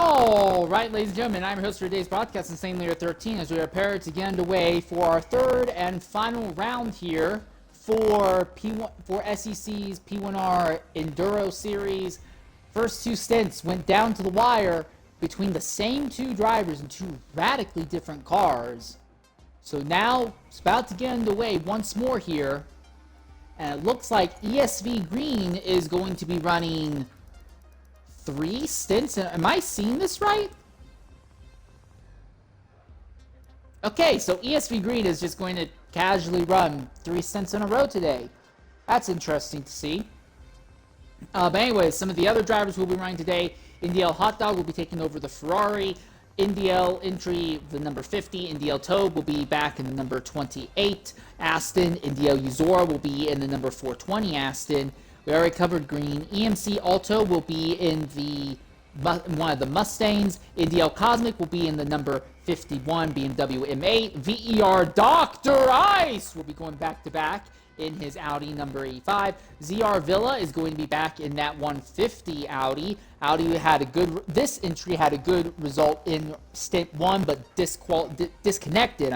All right, ladies and gentlemen, I'm your host for today's broadcast, Insane Leader 13, as we prepare to get underway for our third and final round here for SEC's P1R Enduro Series. First two stints went down to the wire between the same two drivers in two radically different cars. So now it's about to get underway once more here, and it looks like ESV Green is going to be running 3 stints. Am I seeing this right? Okay, so ESV Green is just going to casually run 3 stints in a row today. That's interesting to see. But anyways, some of the other drivers we'll be running today. Indiel Hot Dog will be taking over the Ferrari. Indiel Entry, the number 50. Indiel Toad will be back in the number 28 Aston. Indiel Uzora will be in the number 420 Aston. We already covered Green. EMC Alto will be in one of the Mustangs. Indiel Cosmic will be in the number 51 BMW M8. VER Dr. Ice will be going back-to-back in his Audi number 85. ZR Villa is going to be back in that 150 Audi. This entry had a good result in stint 1, but disconnected,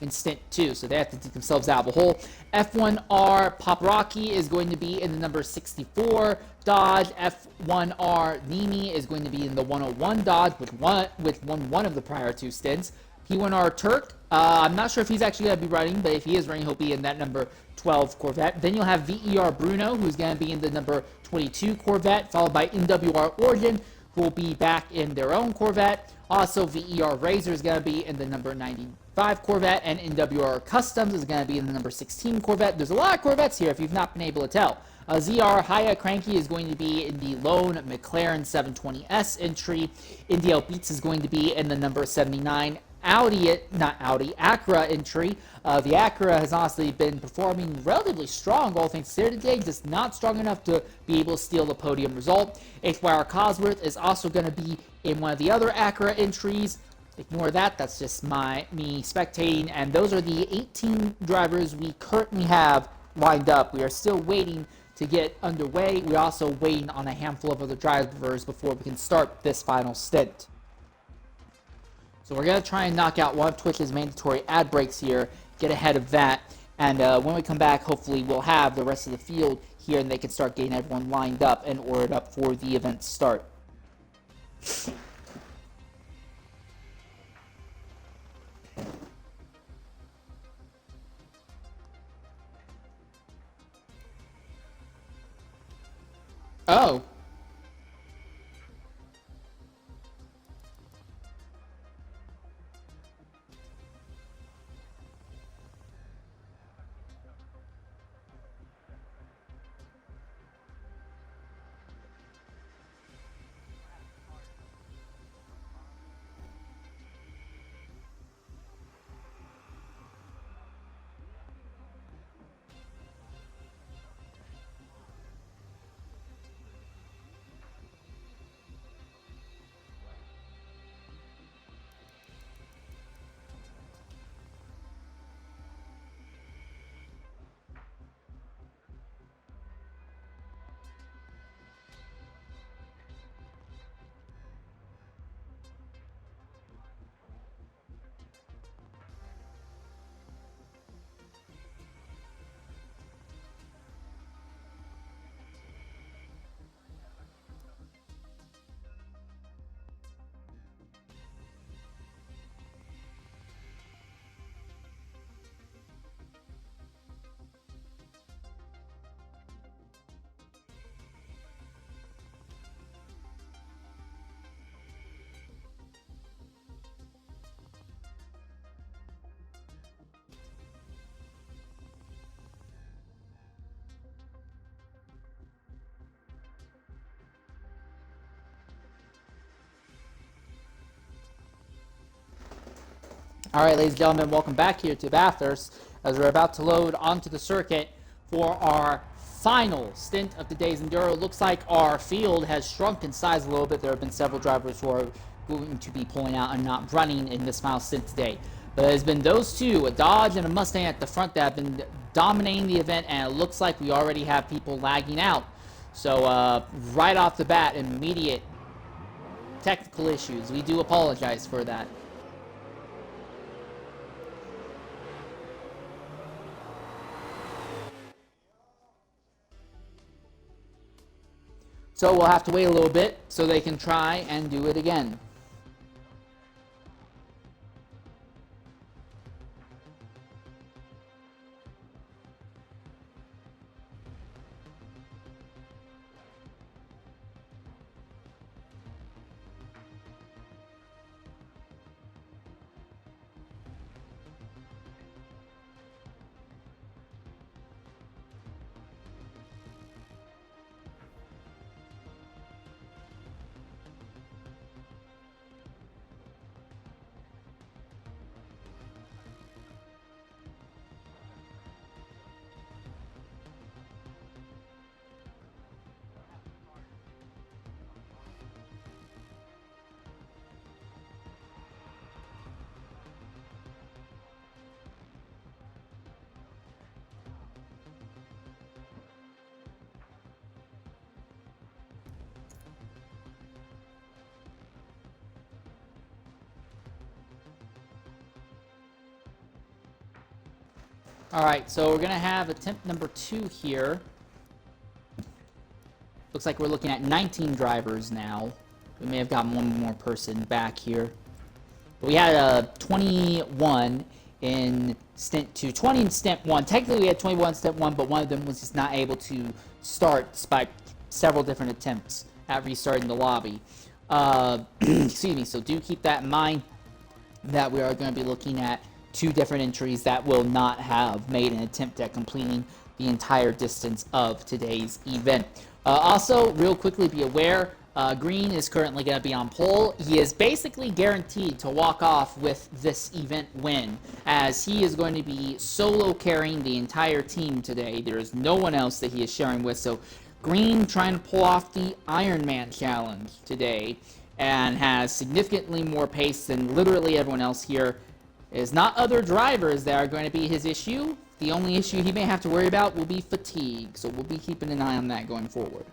in stint 2. So they have to dig themselves out of a hole. F1R Papraki is going to be in the number 64 Dodge. F1R Nimi is going to be in the 101 Dodge, which won one of the prior 2 stints. P1R Turk, I'm not sure if he's actually going to be running, but if he is running, he'll be in that number 12 Corvette. Then you'll have VER Bruno, who's going to be in the number 22 Corvette, followed by NWR Origin, who will be back in their own Corvette. Also, VER Razor is going to be in the number 95 Corvette, and NWR Customs is going to be in the number 16 Corvette. There's a lot of Corvettes here if you've not been able to tell. ZR Haya Cranky is going to be in the lone McLaren 720S entry. Indiel Beats is going to be in the number 79 Acura entry. The Acura has honestly been performing relatively strong, all things considered today, just not strong enough to be able to steal the podium result. HYR Cosworth is also going to be in one of the other Acura entries. Ignore that, that's just me spectating, and those are the 18 drivers we currently have lined up. We are still waiting to get underway. We're also waiting on a handful of other drivers before we can start this final stint. So we're going to try and knock out one of Twitch's mandatory ad breaks here, get ahead of that, and when we come back, hopefully we'll have the rest of the field here and they can start getting everyone lined up and ordered up for the event start. Oh. Alright, ladies and gentlemen, welcome back here to Bathurst as we're about to load onto the circuit for our final stint of today's Enduro. Looks like our field has shrunk in size a little bit. There have been several drivers who are going to be pulling out and not running in this final stint today. But it has been those two, a Dodge and a Mustang at the front, that have been dominating the event, and it looks like we already have people lagging out. So right off the bat, immediate technical issues. We do apologize for that. So we'll have to wait a little bit so they can try and do it again. Alright, so we're going to have attempt number 2 here. Looks like we're looking at 19 drivers now. We may have gotten one more person back here. But we had a 21 in Stint 2, 20 in Stint 1. Technically we had 21 in Stint 1, but one of them was just not able to start despite several different attempts at restarting the lobby. Excuse me, so do keep that in mind that we are going to be looking at 2 different entries that will not have made an attempt at completing the entire distance of today's event. Also, real quickly, be aware, Green is currently going to be on pole. He is basically guaranteed to walk off with this event win, as he is going to be solo carrying the entire team today. There is no one else that he is sharing with, so Green trying to pull off the Ironman challenge today, and has significantly more pace than literally everyone else here. It is not other drivers that are going to be his issue. The only issue he may have to worry about will be fatigue, so we'll be keeping an eye on that going forward.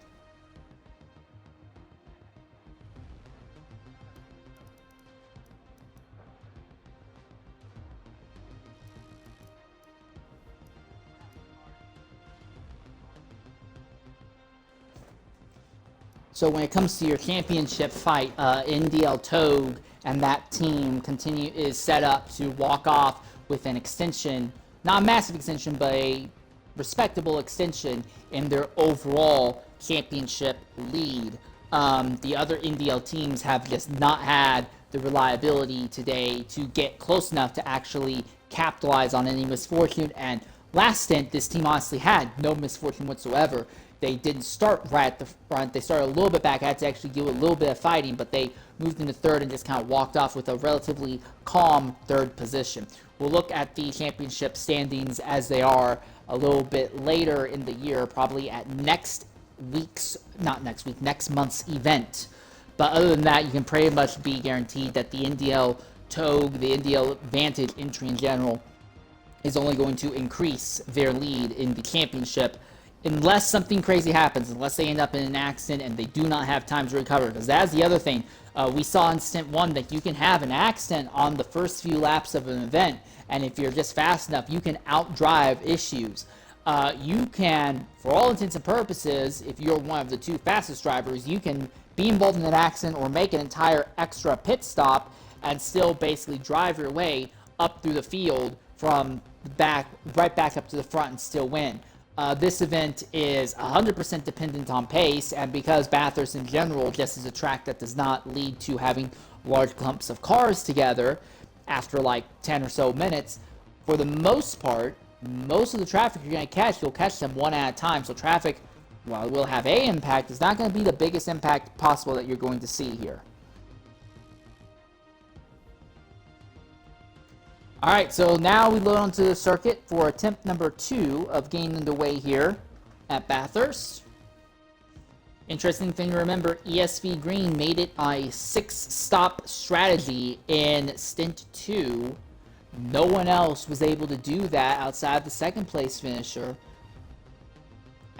So when it comes to your championship fight, NDL Togue and that team is set up to walk off with an extension, not a massive extension, but a respectable extension in their overall championship lead. The other NDL teams have just not had the reliability today to get close enough to actually capitalize on any misfortune, and last stint, this team honestly had no misfortune whatsoever. They didn't start right at the front. They started a little bit back. I had to actually do a little bit of fighting, but they moved into third and just kind of walked off with a relatively calm third position. We'll look at the championship standings as they are a little bit later in the year, probably at next month's event. But other than that, you can pretty much be guaranteed that the NDL Togue, the NDL Vantage entry in general, is only going to increase their lead in the championship, unless something crazy happens, unless they end up in an accident and they do not have time to recover. Because that's the other thing. We saw in Stint 1 that you can have an accident on the first few laps of an event, and if you're just fast enough, you can outdrive issues. You can, for all intents and purposes, if you're one of the 2 fastest drivers, you can be involved in an accident or make an entire extra pit stop and still basically drive your way up through the field from right back up to the front and still win. This event is 100% dependent on pace, and because Bathurst in general just is a track that does not lead to having large clumps of cars together after like 10 or so minutes, for the most part, most of the traffic you're going to catch, you'll catch them one at a time. So traffic, while it will have a impact, is not going to be the biggest impact possible that you're going to see here. Alright, so now we load onto the circuit for attempt number 2 of getting underway here at Bathurst. Interesting thing to remember, ESV Green made it a 6-stop strategy in Stint 2. No one else was able to do that outside the second place finisher.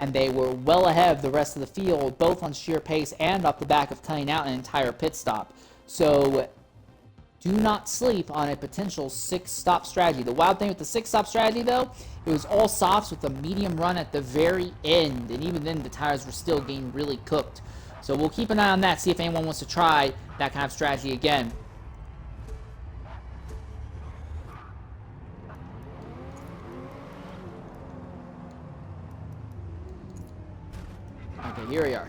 and they were well ahead of the rest of the field, both on sheer pace and off the back of cutting out an entire pit stop. So do not sleep on a potential 6-stop strategy. The wild thing with the 6-stop strategy, though, it was all softs with a medium run at the very end, and even then the tires were still getting really cooked. So we'll keep an eye on that, see if anyone wants to try that kind of strategy again. Okay, here we are.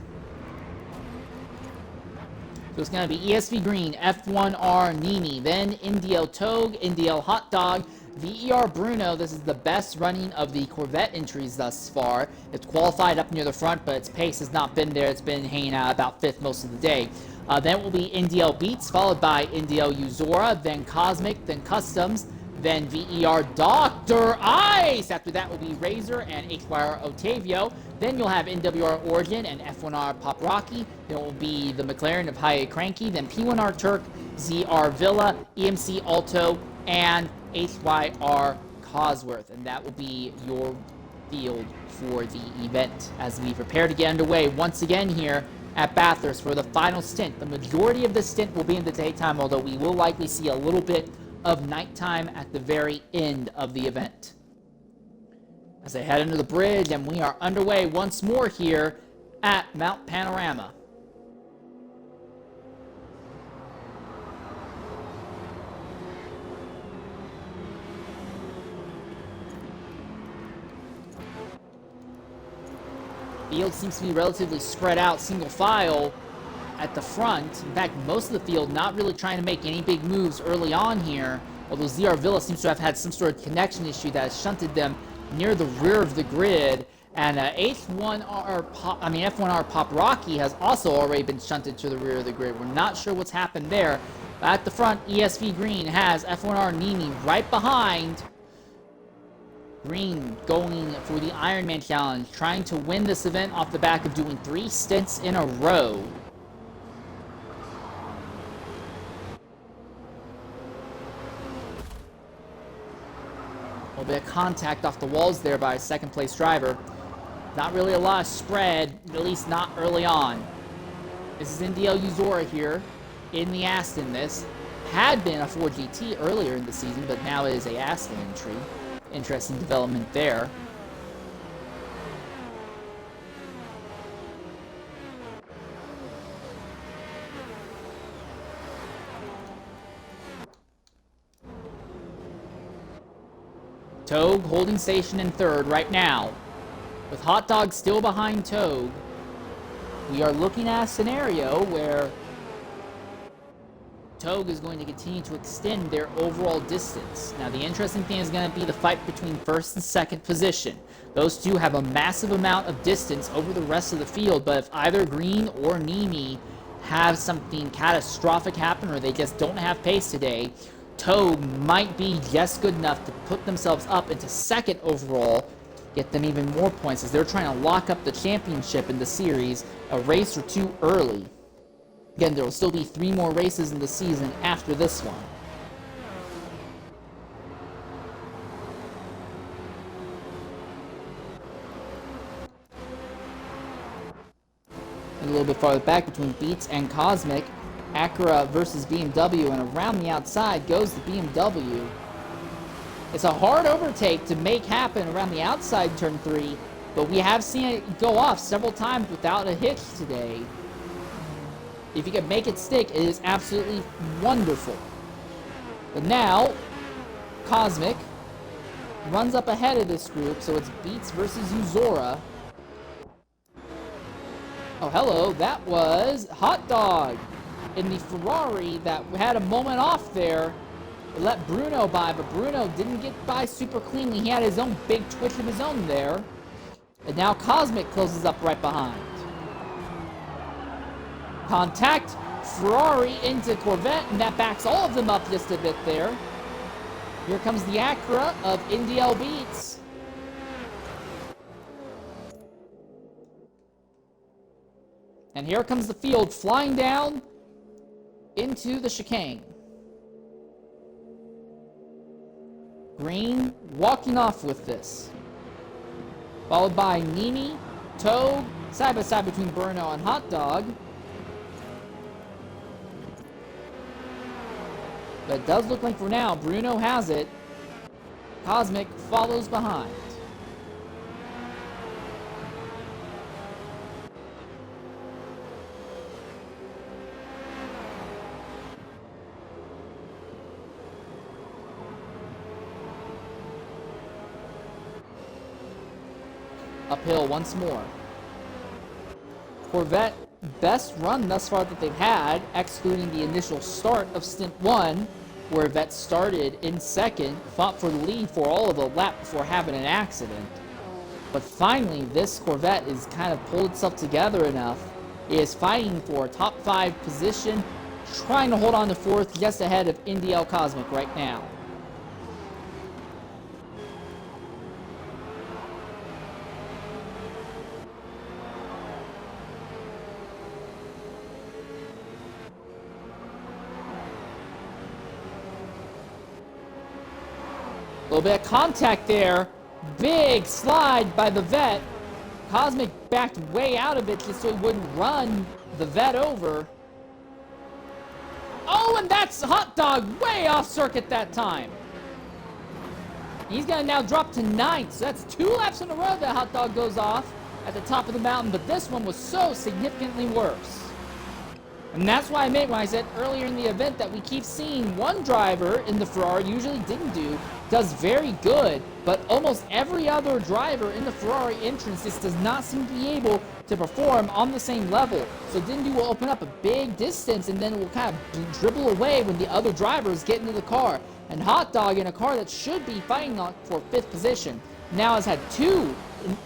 So it's going to be ESV Green, F1R Nini, then NDL Togue, NDL Hot Dog, VER Bruno. This is the best running of the Corvette entries thus far. It's qualified up near the front, but its pace has not been there. It's been hanging out about 5th most of the day. Then it will be NDL Beats, followed by NDL Uzora, then Cosmic, then Customs, then VER Dr. Ice. After that will be Razor and HYR Otavio. Then you'll have NWR Origin and F1R Pop Rocky. Then it will be the McLaren of Haye Cranky. Then P1R Turk, ZR Villa, EMC Alto, and HYR Cosworth. And that will be your field for the event as we prepare to get underway once again here at Bathurst for the final stint. The majority of the stint will be in the daytime, although we will likely see a little bit of nighttime at the very end of the event. As they head into the bridge, and we are underway once more here at Mount Panorama. Field seems to be relatively spread out, single file at the front. In fact, most of the field not really trying to make any big moves early on here, although ZR Villa seems to have had some sort of connection issue that has shunted them near the rear of the grid, and F1R Pop Rocky has also already been shunted to the rear of the grid. We're not sure what's happened there. But at the front, ESV Green has F1R Nini right behind. Green going for the Ironman Challenge, trying to win this event off the back of doing 3 stints in a row. A little bit of contact off the walls there by a second-place driver. Not really a lot of spread, at least not early on. This is NDL Uzora here in the Aston. This had been a 4GT earlier in the season, but now it is a Aston entry. Interesting development there. Togue holding station in 3rd right now. With Hot Dog still behind Togue, we are looking at a scenario where Togue is going to continue to extend their overall distance. Now, the interesting thing is going to be the fight between 1st and 2nd position. Those two have a massive amount of distance over the rest of the field, but if either Green or Nimi have something catastrophic happen or they just don't have pace today, Togue might be just good enough to put themselves up into 2nd overall, get them even more points as they're trying to lock up the championship in the series a race or 2 early. Again, there will still be 3 more races in the season after this one. And a little bit farther back between Beats and Cosmic, Acura versus BMW, and around the outside goes the BMW. It's a hard overtake to make happen around the outside turn 3, but we have seen it go off several times without a hitch today. If you can make it stick, it is absolutely wonderful. But now, Cosmic runs up ahead of this group, so it's Beats versus Uzora. Oh, hello, that was Hot Dog in the Ferrari that had a moment off there. It let Bruno by, but Bruno didn't get by super cleanly. He had his own big twitch of his own there. And now Cosmic closes up right behind. Contact, Ferrari into Corvette, and that backs all of them up just a bit there. Here comes the Acura of NDL Beats. And here comes the field flying down into the chicane. Green walking off with this. Followed by Nini Toad, side by side between Bruno and Hot Dog. But it does look like for now, Bruno has it. Cosmic follows behind. Uphill once more. Corvette, best run thus far that they've had, excluding the initial start of Stint 1, where Vette started in second, fought for the lead for all of the lap before having an accident. But finally, this Corvette is kind of pulled itself together enough. It is fighting for a top 5 position, trying to hold on to 4th, just ahead of NDL Cosmic right now. A little bit of contact there. Big slide by the Vette. Cosmic backed way out of it just so he wouldn't run the Vette over. Oh, and that's Hot Dog way off circuit that time. He's going to now drop to 9th. So that's 2 laps in a row that Hot Dog goes off at the top of the mountain. But this one was so significantly worse. And that's why I meant when I said earlier in the event that we keep seeing one driver in the Ferrari, usually didn't do, does very good, but almost every other driver in the Ferrari entrance just does not seem to be able to perform on the same level. So Dindu will open up a big distance and then it will kind of dribble away when the other drivers get into the car. And Hot Dog, in a car that should be fighting for 5th position, now has had 2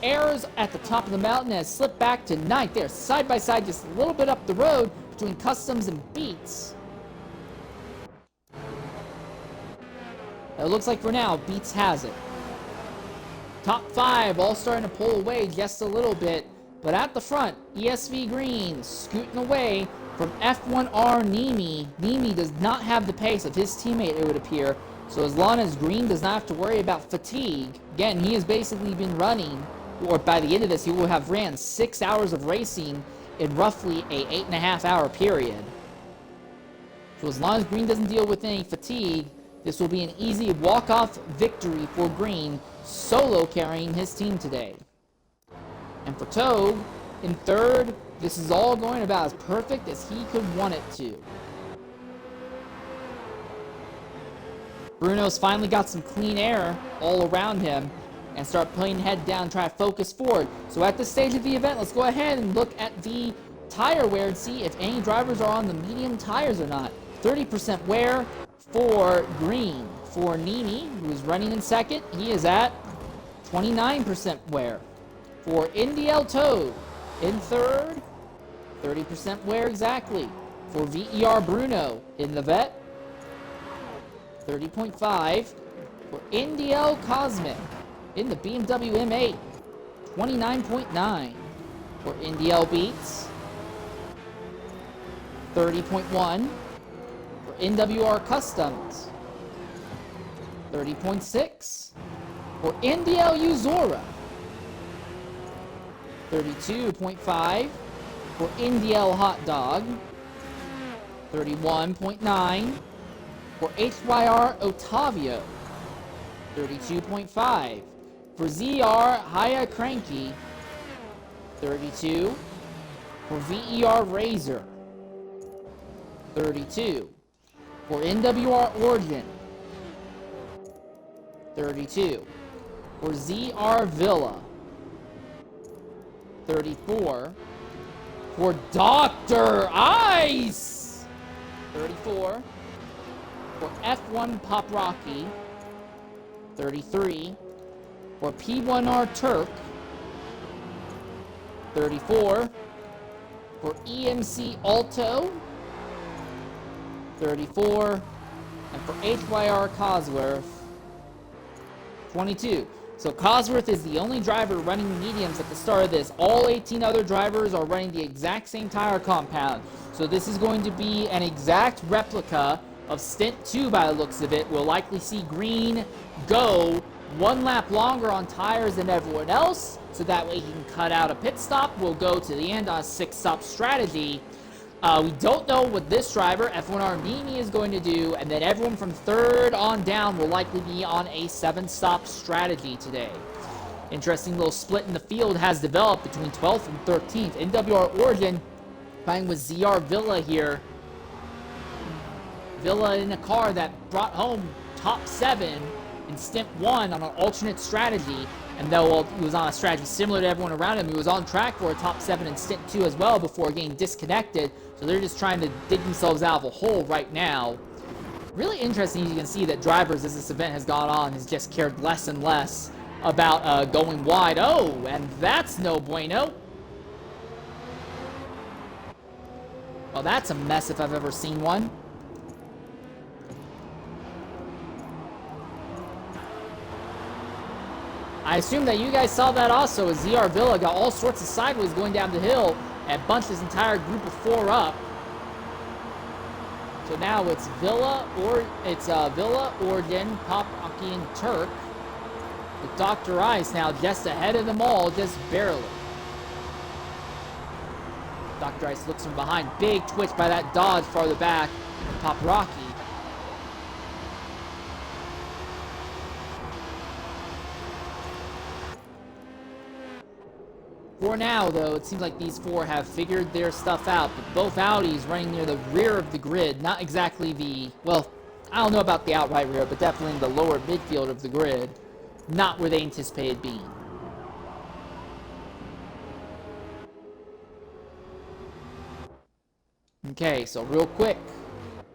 errors at the top of the mountain and has slipped back to 9th. They're side by side just a little bit up the road between Customs and Beats. It looks like for now, Beats has it. Top 5 all starting to pull away just a little bit. But at the front, ESV Green scooting away from F1R Nimi. Nimi does not have the pace of his teammate, it would appear. So as long as Green does not have to worry about fatigue, again, he has basically been running, or by the end of this, he will have ran 6 hours of racing in roughly a 8.5 hour period. So as long as Green doesn't deal with any fatigue, this will be an easy walk-off victory for Green, solo carrying his team today. And for Toad, in 3rd, this is all going about as perfect as he could want it to. Bruno's finally got some clean air all around him and start putting head down, try to focus forward. So at this stage of the event, let's go ahead and look at the tire wear and see if any drivers are on the medium tires or not. 30% wear for Green. For Nimi, who is running in 2nd, he is at 29% wear. For NDL Toad, in 3rd, 30% wear exactly. For VER Bruno, in the Vette, 30.5. For NDL Cosmic, in the BMW M8, 29.9. For NDL Beats, 30.1. For NWR Customs, 30.6. For NDL Uzora, 32.5. For NDL Hot Dog, 31.9. For HYR Otavio, 32.5. For ZR Haya Cranky, 32. For VER Razor, 32. For NWR Origin, 32. For ZR Villa, 34. For Dr. Ice, 34. For F1 Pop Rocky, 33. For P1R Turk, 34. For EMC Alto, 34. And for HYR Cosworth, 22. So Cosworth is the only driver running mediums at the start of this. All 18 other drivers are running the exact same tire compound. So this is going to be an exact replica of Stint 2 by the looks of it. We'll likely see Green go 1 lap longer on tires than everyone else, so that way he can cut out a pit stop. We'll go to the end on a 6-stop strategy. We don't know what this driver, P1R Mimi, is going to do, and then everyone from 3rd on down will likely be on a 7-stop strategy today. Interesting little split in the field has developed between 12th and 13th. NWR Origin playing with ZR Villa here. Villa in a car that brought home top 7 in Stint 1 on an alternate strategy. And though he was on a strategy similar to everyone around him, he was on track for a top 7 in Stint 2 as well before getting disconnected. So they're just trying to dig themselves out of a hole right now. Really interesting, as you can see, that drivers, as this event has gone on, has just cared less and less about going wide. Oh, and that's no bueno. Well, that's a mess if I've ever seen one. I assume that you guys saw that also, as ZR Villa got all sorts of sideways going down the hill and bunched his entire group of 4 up. So now it's Villa, Origin, Pop, Rocky, and Turk. With Dr. Ice now just ahead of them all, just barely. Dr. Ice looks from behind. Big twitch by that dodge farther back. Pop Rocky. For now, though, it seems like these 4 have figured their stuff out, but both Audis running near the rear of the grid, not exactly the, well, I don't know about the outright rear, but definitely in the lower midfield of the grid, not where they anticipated being. Okay, so real quick,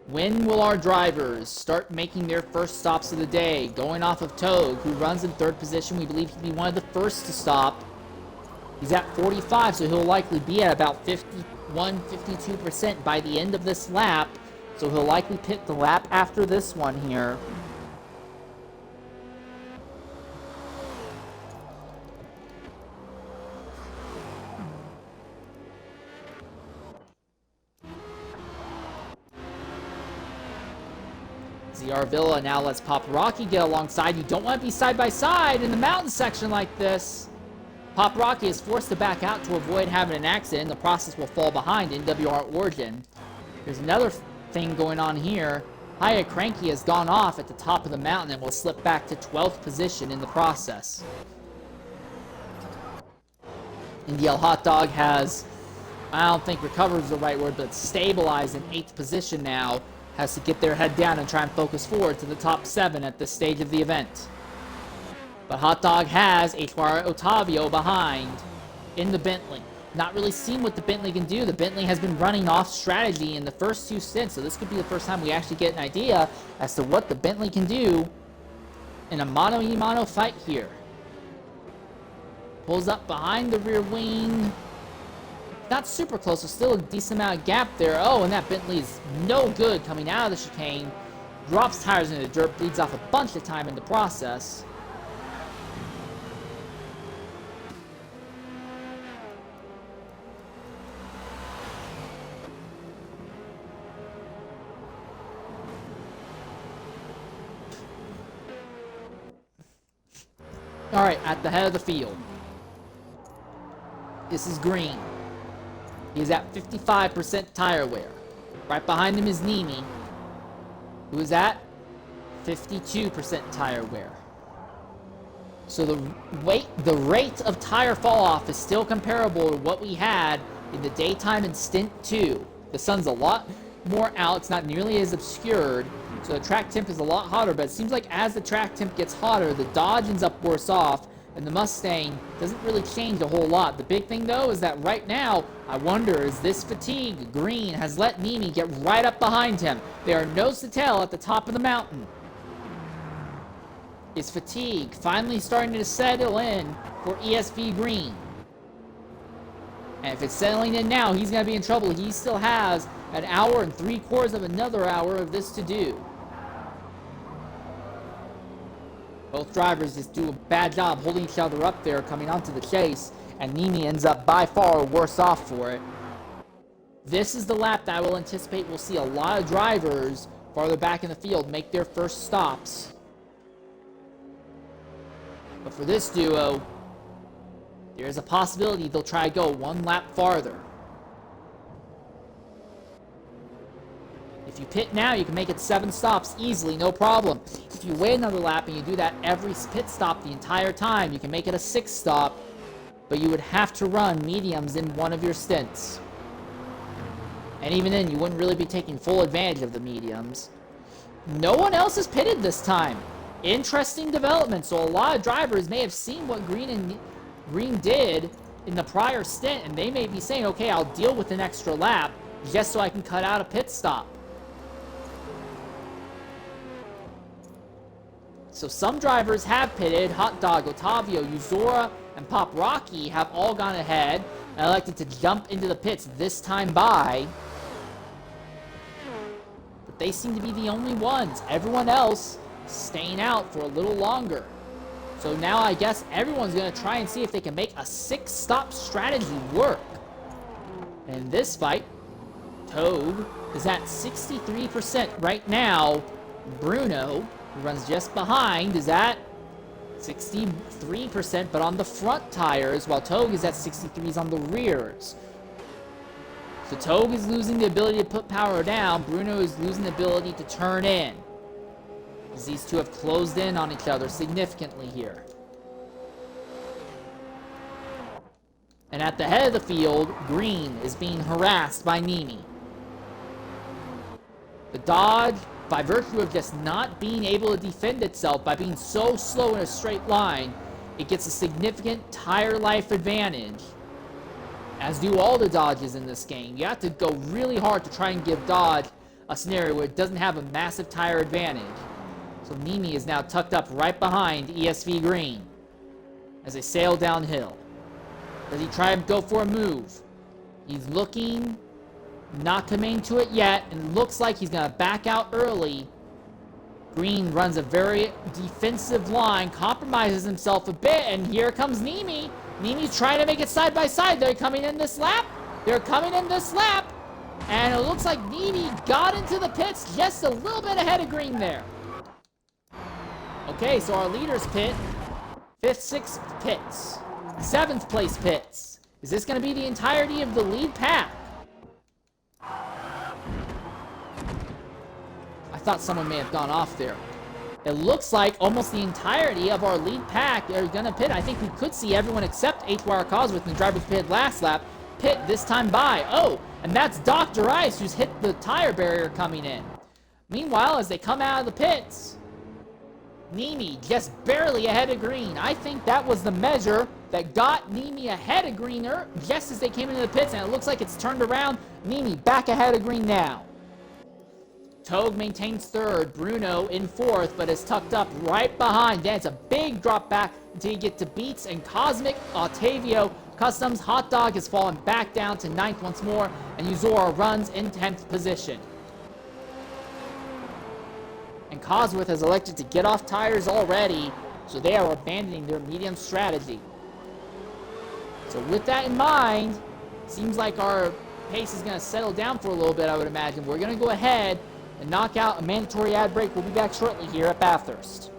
when will our drivers start making their first stops of the day? Going off of Togue, who runs in 3rd position, we believe he'll be one of the first to stop. He's at 45, so he'll likely be at about 51, 52% by the end of this lap. So he'll likely pit the lap after this one here. ZR Villa now lets Pop Rocky get alongside. You don't want to be side by side in the mountain section like this. Pop Rocky is forced to back out to avoid having an accident. The process will fall behind NWR Origin. There's another thing going on here. Hiya Cranky has gone off at the top of the mountain and will slip back to 12th position in the process. NDL Hot Dog has, I don't think recovered is the right word, but stabilized in 8th position now. Has to get their head down and try and focus forward to the top 7 at this stage of the event. But Hot Dog has HYR Otavio behind in the Bentley. Not really seen what the Bentley can do. The Bentley has been running off strategy in the first 2 stints, so this could be the first time we actually get an idea as to what the Bentley can do in a mano-a-mano fight here. Pulls up behind the rear wing. Not super close, so still a decent amount of gap there. Oh, and that Bentley is no good coming out of the chicane. Drops tires into the dirt, bleeds off a bunch of time in the process. Alright, at the head of the field. This is Green. He's at 55% tire wear. Right behind him is Nimi, who is at 52% tire wear. So the rate of tire fall off is still comparable to what we had in the daytime in Stint 2. The sun's a lot more out, it's not nearly as obscured, so the track temp is a lot hotter, but it seems like as the track temp gets hotter, the Dodge ends up worse off, and the Mustang doesn't really change a whole lot. The big thing, though, is that right now, I wonder, is this fatigue? Green has let Nimi get right up behind him. They are nose to tail at the top of the mountain. Is fatigue finally starting to settle in for ESV Green? And if it's settling in now, he's going to be in trouble. He still has an hour and 3/4 of another hour of this to do. Both drivers just do a bad job holding each other up there coming onto the chase, and Nimi ends up by far worse off for it. This is the lap that I will anticipate we'll see a lot of drivers farther back in the field make their first stops. But for this duo, there's a possibility they'll try to go one lap farther. If you pit now, you can make it 7 stops easily, no problem. If you wait another lap and you do that every pit stop the entire time, you can make it a 6 stop, but you would have to run mediums in one of your stints. And even then, you wouldn't really be taking full advantage of the mediums. No one else is pitted this time. Interesting development. So a lot of drivers may have seen what Green did in the prior stint, and they may be saying, okay, I'll deal with an extra lap just so I can cut out a pit stop. So some drivers have pitted. Hot Dog, Otavio, Uzora, and Pop Rocky have all gone ahead and elected to jump into the pits this time by. But they seem to be the only ones. Everyone else staying out for a little longer. So now I guess everyone's going to try and see if they can make a 6-stop strategy work. And in this fight, Togue is at 63% right now. Bruno, who runs just behind, is at 63%, but on the front tires, while Togue is at 63s on the rears. So Togue is losing the ability to put power down. Bruno is losing the ability to turn in, as these two have closed in on each other significantly here. And at the head of the field, Green is being harassed by Nimi. The Dodge, by virtue of just not being able to defend itself by being so slow in a straight line, it gets a significant tire life advantage, as do all the Dodges in this game. You have to go really hard to try and give Dodge a scenario where it doesn't have a massive tire advantage. So Nimi is now tucked up right behind ESV Green as they sail downhill. Does he try and go for a move? He's looking, not committing to it yet, and looks like he's going to back out early. Green runs a very defensive line, compromises himself a bit, and here comes Nimi. Nimi's trying to make it side by side. They're coming in this lap. They're coming in this lap. And it looks like Nimi got into the pits just a little bit ahead of Green there. Okay, so our leaders pit. 5th, 6th pits. 7th place pits. Is this going to be the entirety of the lead pack? I thought someone may have gone off there. It looks like almost the entirety of our lead pack are going to pit. I think we could see everyone except H-Wire Cosworth and the driver who pitted last lap pit this time by. Oh, and that's Dr. Ice who's hit the tire barrier coming in. Meanwhile, as they come out of the pits, Nimi just barely ahead of Green. I think that was the measure that got Nimi ahead of Green just as they came into the pits, and it looks like it's turned around. Nimi back ahead of Green now. Togue maintains 3rd, Bruno in 4th, but is tucked up right behind. Then it's a big drop back until you get to Beats and Cosmic. Otavio Customs Hot Dog has fallen back down to 9th once more, and Uzora runs in 10th position. And Cosworth has elected to get off tires already, so they are abandoning their medium strategy. So with that in mind, seems like our pace is going to settle down for a little bit, I would imagine. We're going to go ahead and knock out a mandatory ad break. We'll be back shortly here at Bathurst.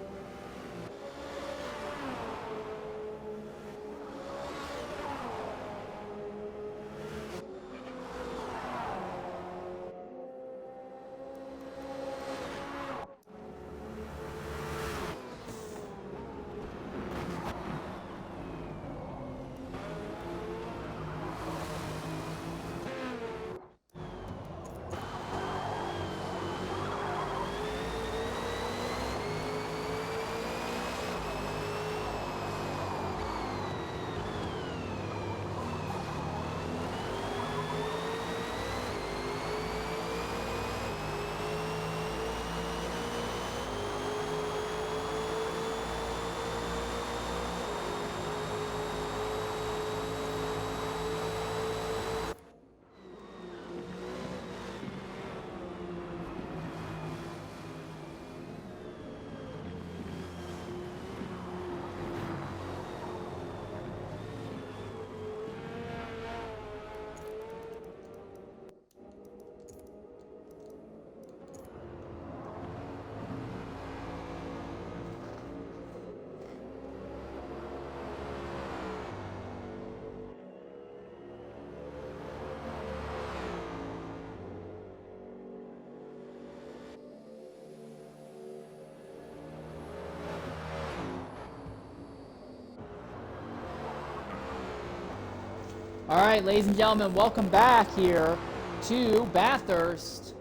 Alright, ladies and gentlemen, welcome back here to Bathurst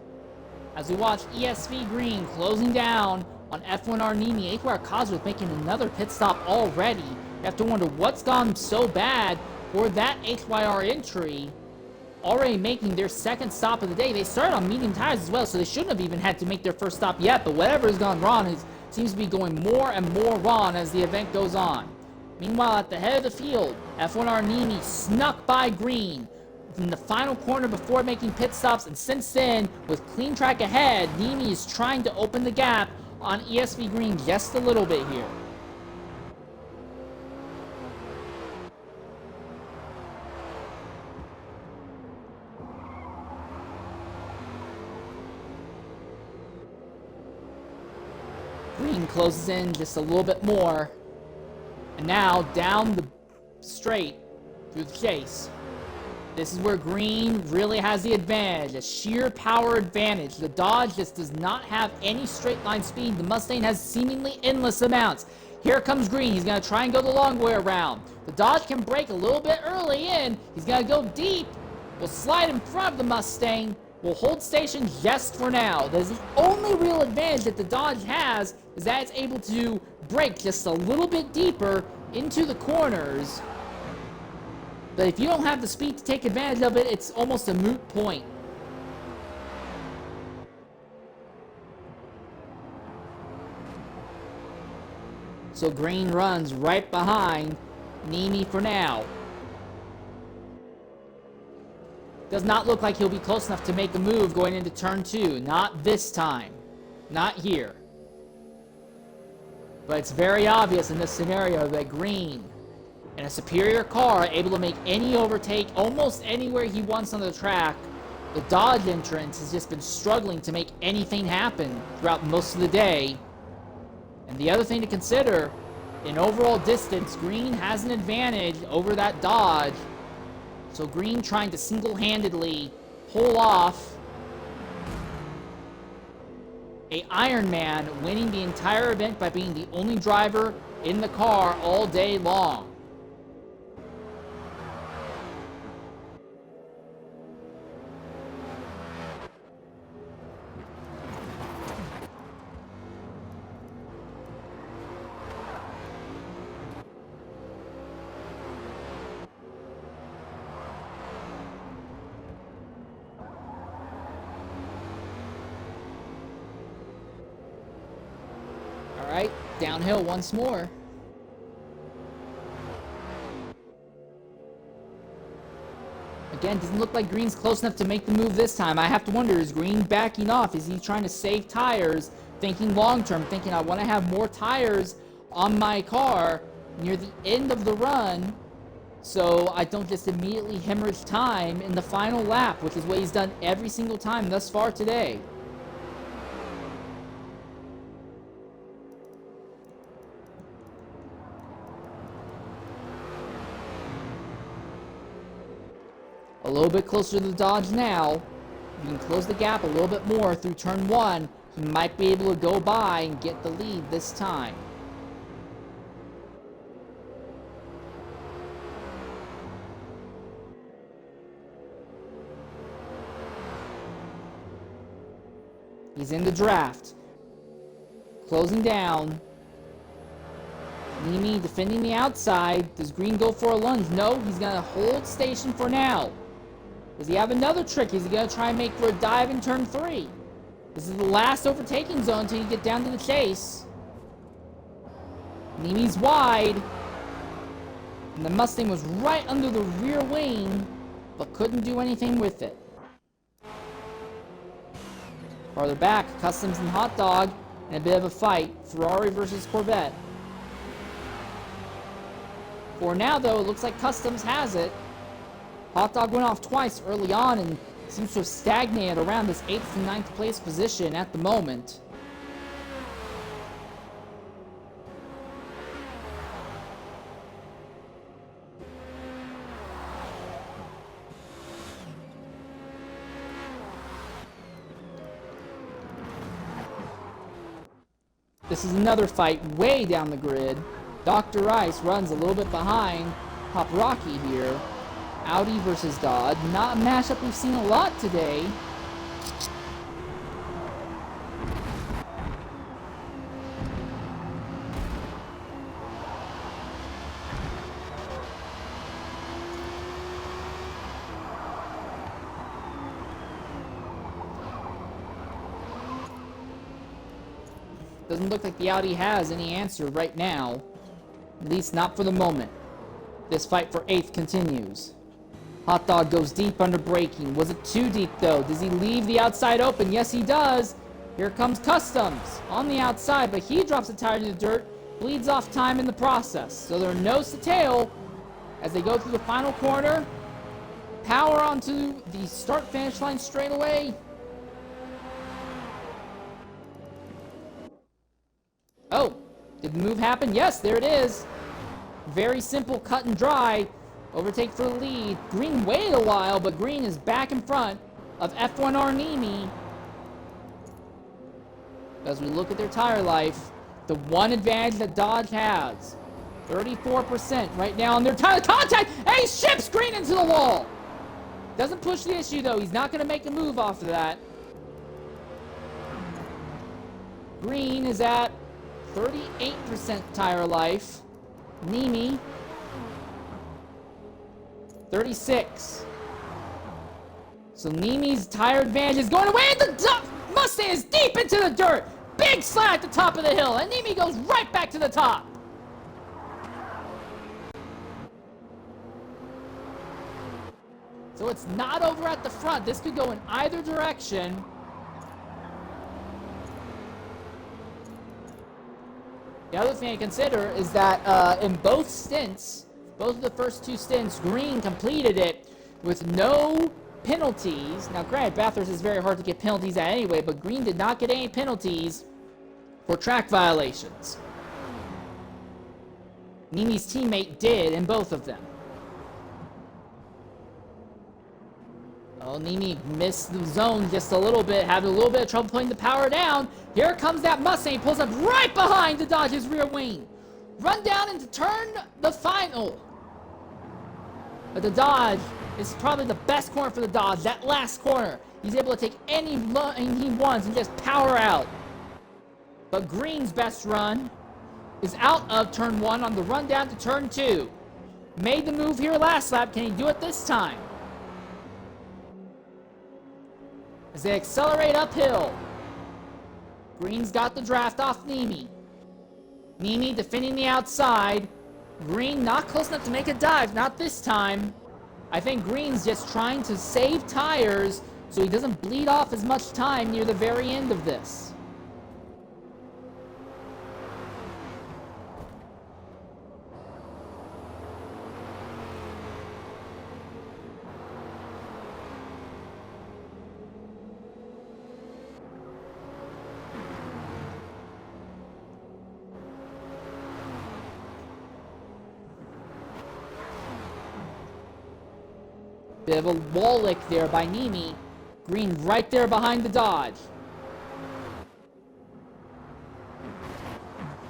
as we watch ESV Green closing down on F1R Nimi. P1R Cosworth making another pit stop already. You have to wonder what's gone so bad for that HYR entry. Already making their second stop of the day. They started on medium tires as well, so they shouldn't have even had to make their first stop yet, but whatever has gone wrong seems to be going more and more wrong as the event goes on. Meanwhile, at the head of the field, F1R Nimi snuck by Green in the final corner before making pit stops, and since then, with clean track ahead, Nimi is trying to open the gap on ESV Green just a little bit here. Green closes in just a little bit more. And now, down the straight through the chase. This is where Green really has the advantage, a sheer power advantage. The Dodge just does not have any straight line speed. The Mustang has seemingly endless amounts. Here comes Green. He's going to try and go the long way around. The Dodge can brake a little bit early in. He's going to go deep. Will slide in front of the Mustang. Will hold station just for now. There's the only real advantage that the Dodge has is that it's able to brake just a little bit deeper into the corners. But if you don't have the speed to take advantage of it, it's almost a moot point. So Green runs right behind Nimi for now. Does not look like he'll be close enough to make a move going into turn 2. Not this time. Not here. But it's very obvious in this scenario that Green, in a superior car, able to make any overtake almost anywhere he wants on the track. The Dodge entrance has just been struggling to make anything happen throughout most of the day. And the other thing to consider, in overall distance, Green has an advantage over that Dodge. So Green trying to single-handedly pull off a Ironman, winning the entire event by being the only driver in the car all day long. Alright, downhill once more. Again, doesn't look like Green's close enough to make the move this time. I have to wonder, is Green backing off? Is he trying to save tires, thinking long-term, thinking I want to have more tires on my car near the end of the run so I don't just immediately hemorrhage time in the final lap, which is what he's done every single time thus far today. A little bit closer to the Dodge now. If you can close the gap a little bit more through turn 1, he might be able to go by and get the lead this time. He's in the draft. Closing down. Nimi defending the outside. Does Green go for a lunge? No, he's going to hold station for now. Does he have another trick? Is he going to try and make for a dive in turn 3? This is the last overtaking zone until you get down to the chase. Nimi's wide. And the Mustang was right under the rear wing, but couldn't do anything with it. Farther back, Customs and Hot Dog in a bit of a fight. Ferrari versus Corvette. For now, though, it looks like Customs has it. Hot Dog went off twice early on and seems to have stagnated around this 8th and 9th place position at the moment. This is another fight way down the grid. Dr. Rice runs a little bit behind Top Rocky here Audi versus Dodge. Not a matchup we've seen a lot today. Doesn't look like the Audi has any answer right now. At least not for the moment. This fight for 8th continues. Hot Dog goes deep under braking. Was it too deep though? Does he leave the outside open? Yes, he does. Here comes Customs on the outside, but he drops the tire to the dirt, bleeds off time in the process. So they're nose to tail as they go through the final corner. Power onto the start-finish line straight away. Oh, did the move happen? Yes, there it is. Very simple, cut and dry. Overtake for the lead. Green waited a while, but Green is back in front of P1R Nimi. As we look at their tire life, the one advantage that Dodge has. 34% right now on their tire contact, and he ships Green into the wall. Doesn't push the issue though. He's not going to make a move off of that. Green is at 38% tire life. Nimi, 36. So Nimi's tire advantage is going away, and the Mustang is deep into the dirt. Big slide at the top of the hill, and Nimi goes right back to the top. So it's not over at the front. This could go in either direction. The other thing to consider is that in both stints, both of the first two stints, Green completed it with no penalties. Now, granted, Bathurst is very hard to get penalties at anyway, but Green did not get any penalties for track violations. Nimi's teammate did in both of them. Oh, Nimi missed the zone just a little bit, having a little bit of trouble putting the power down. Here comes that Mustang, pulls up right behind the Dodge's rear wing. Run down into turn the final. But the Dodge is probably the best corner for the Dodge. That last corner, he's able to take any line he wants and just power out. But Green's best run is out of turn 1 on the run down to turn 2. Made the move here last lap. Can he do it this time? As they accelerate uphill, Green's got the draft off Nimi. Nimi defending the outside. Green not close enough to make a dive, not this time. I think Green's just trying to save tires so he doesn't bleed off as much time near the very end of this. Bit of a wall lick there by Nimi. Green right there behind the Dodge.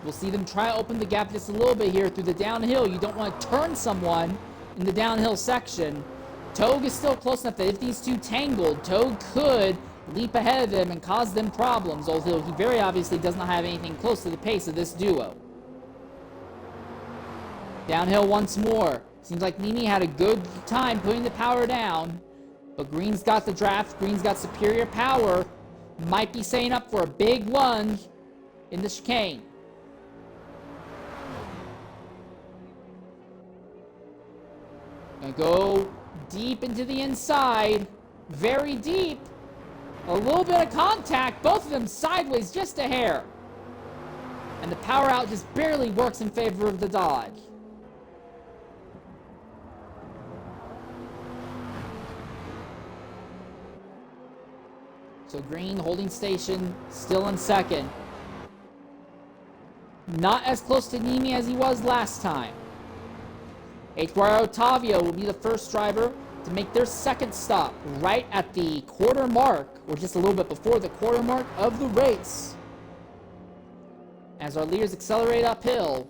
We'll see them try to open the gap just a little bit here through the downhill. You don't want to turn someone in the downhill section. Togue is still close enough that if these two tangled, Togue could leap ahead of them and cause them problems, although he very obviously does not have anything close to the pace of this duo. Downhill once more. Seems like Nimi had a good time putting the power down, but Green's got the draft. Green's got superior power. Might be setting up for a big lunge in the chicane. Gonna go deep into the inside. Very deep. A little bit of contact. Both of them sideways just a hair. And the power out just barely works in favor of the Dodge. So Green holding station, still in second. Not as close to Nimi as he was last time. H.Y. Otavio will be the first driver to make their second stop right at the quarter mark, or just a little bit before the quarter mark of the race. As our leaders accelerate uphill,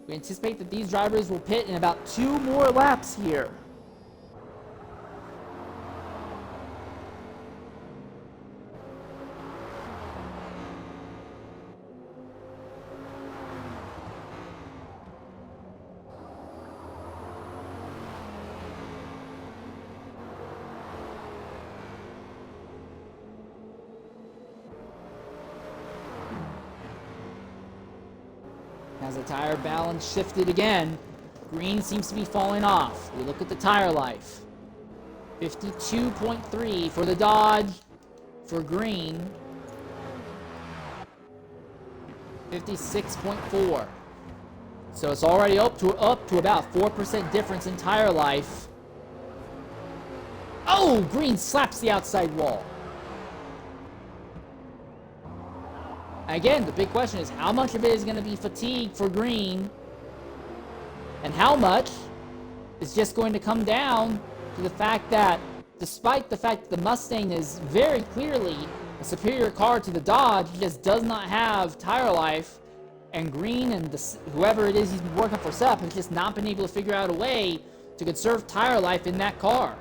we anticipate that these drivers will pit in about 2 more laps here. As the tire balance shifted again, green seems to be falling off. We look at the tire life. 52.3 for the Dodge. For green, 56.4. So it's already up to about 4% difference in tire life. Oh, green slaps the outside wall. Again, the big question is how much of it is going to be fatigue for green, and how much is just going to come down to the fact that despite the fact that the Mustang is very clearly a superior car to the Dodge, he just does not have tire life, and green and whoever it is he's been working for setup has just not been able to figure out a way to conserve tire life in that car.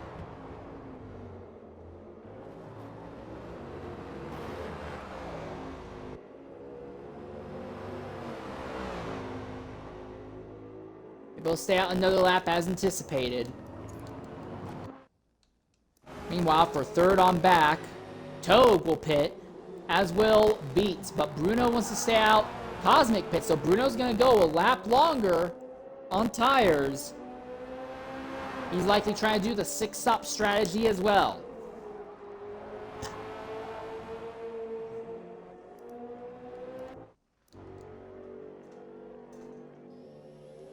They'll stay out another lap as anticipated. Meanwhile, for third on back, Togue will pit, as will Beats. But Bruno wants to stay out. Cosmic pit, so Bruno's going to go a lap longer on tires. He's likely trying to do the 6-stop strategy as well.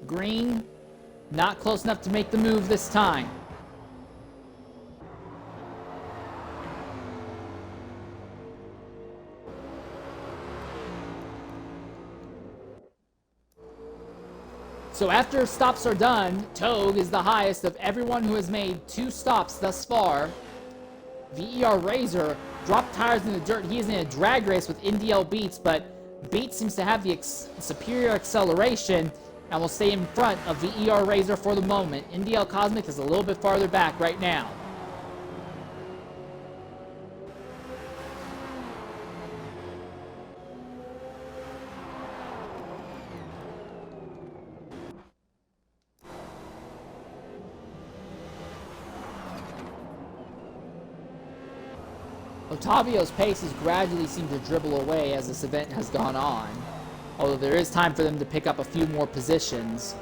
Green, not close enough to make the move this time. So after stops are done, Togue is the highest of everyone who has made 2 stops thus far. VER Razor dropped tires in the dirt. He is in a drag race with NDL Beats, but Beats seems to have the superior acceleration and will stay in front of VER Razor for the moment. NDL Cosmic is a little bit farther back right now. Otavio's pace has gradually seemed to dribble away as this event has gone on, although there is time for them to pick up a few more positions.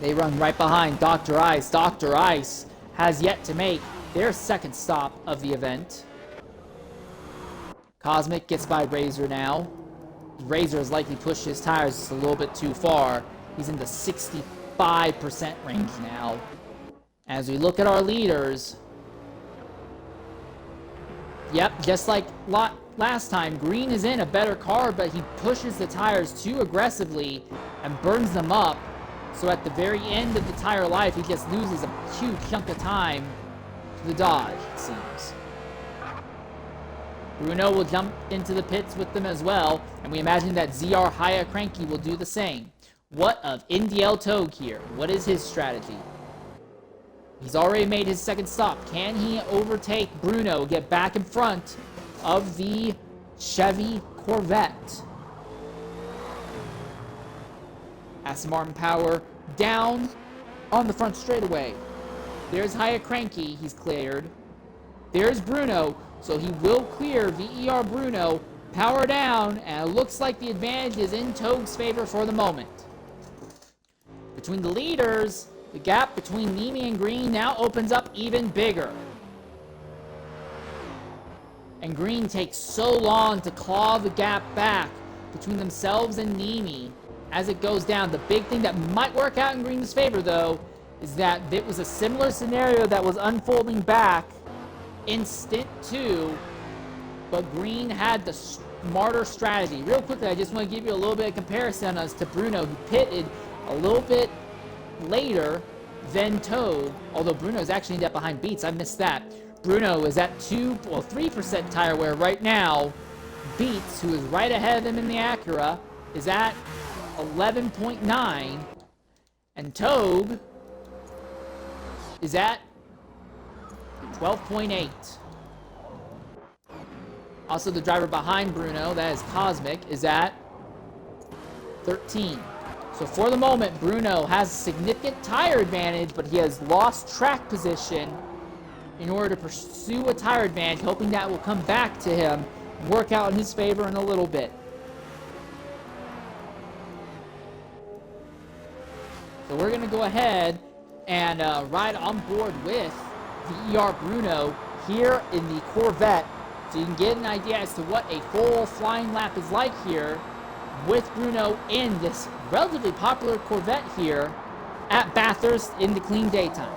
They run right behind Dr. Ice. Dr. Ice has yet to make their second stop of the event. Cosmic gets by Razor now. Razor has likely pushed his tires just a little bit too far. He's in the 65% range now. As we look at our leaders, yep, just like last time, Green is in a better car, but he pushes the tires too aggressively and burns them up. So at the very end of the tire life, he just loses a huge chunk of time to the Dodge, it seems. Bruno will jump into the pits with them as well, and we imagine that ZR Haya Cranky will do the same. What of NDL Togue here? What is his strategy? He's already made his second stop. Can he overtake Bruno, get back in front of the Chevy Corvette? Aston Martin power down on the front straightaway. There's Haya Cranky, he's cleared. There's Bruno, so he will clear VER Bruno. Power down, and it looks like the advantage is in Togue's favor for the moment. Between the leaders, the gap between Nimi and Green now opens up even bigger. And Green takes so long to claw the gap back between themselves and Nimi as it goes down. The big thing that might work out in Green's favor, though, is that it was a similar scenario that was unfolding back in Stint 2, but Green had the smarter strategy. Real quickly, I just want to give you a little bit of comparison as to Bruno, who pitted a little bit later than Togue, although Bruno is actually up behind Beats. I missed that. Bruno is at 3% tire wear right now. Beats, who is right ahead of him in the Acura, is at 11.9, and Togue is at 12.8. Also, the driver behind Bruno, that is Cosmic, is at 13. So for the moment, Bruno has a significant tire advantage, but he has lost track position in order to pursue a tire advantage, hoping that will come back to him work out in his favor in a little bit. So we're going to go ahead and ride on board with VER Bruno here in the Corvette, so you can get an idea as to what a full flying lap is like here with Bruno in this relatively popular Corvette here at Bathurst in the clean daytime.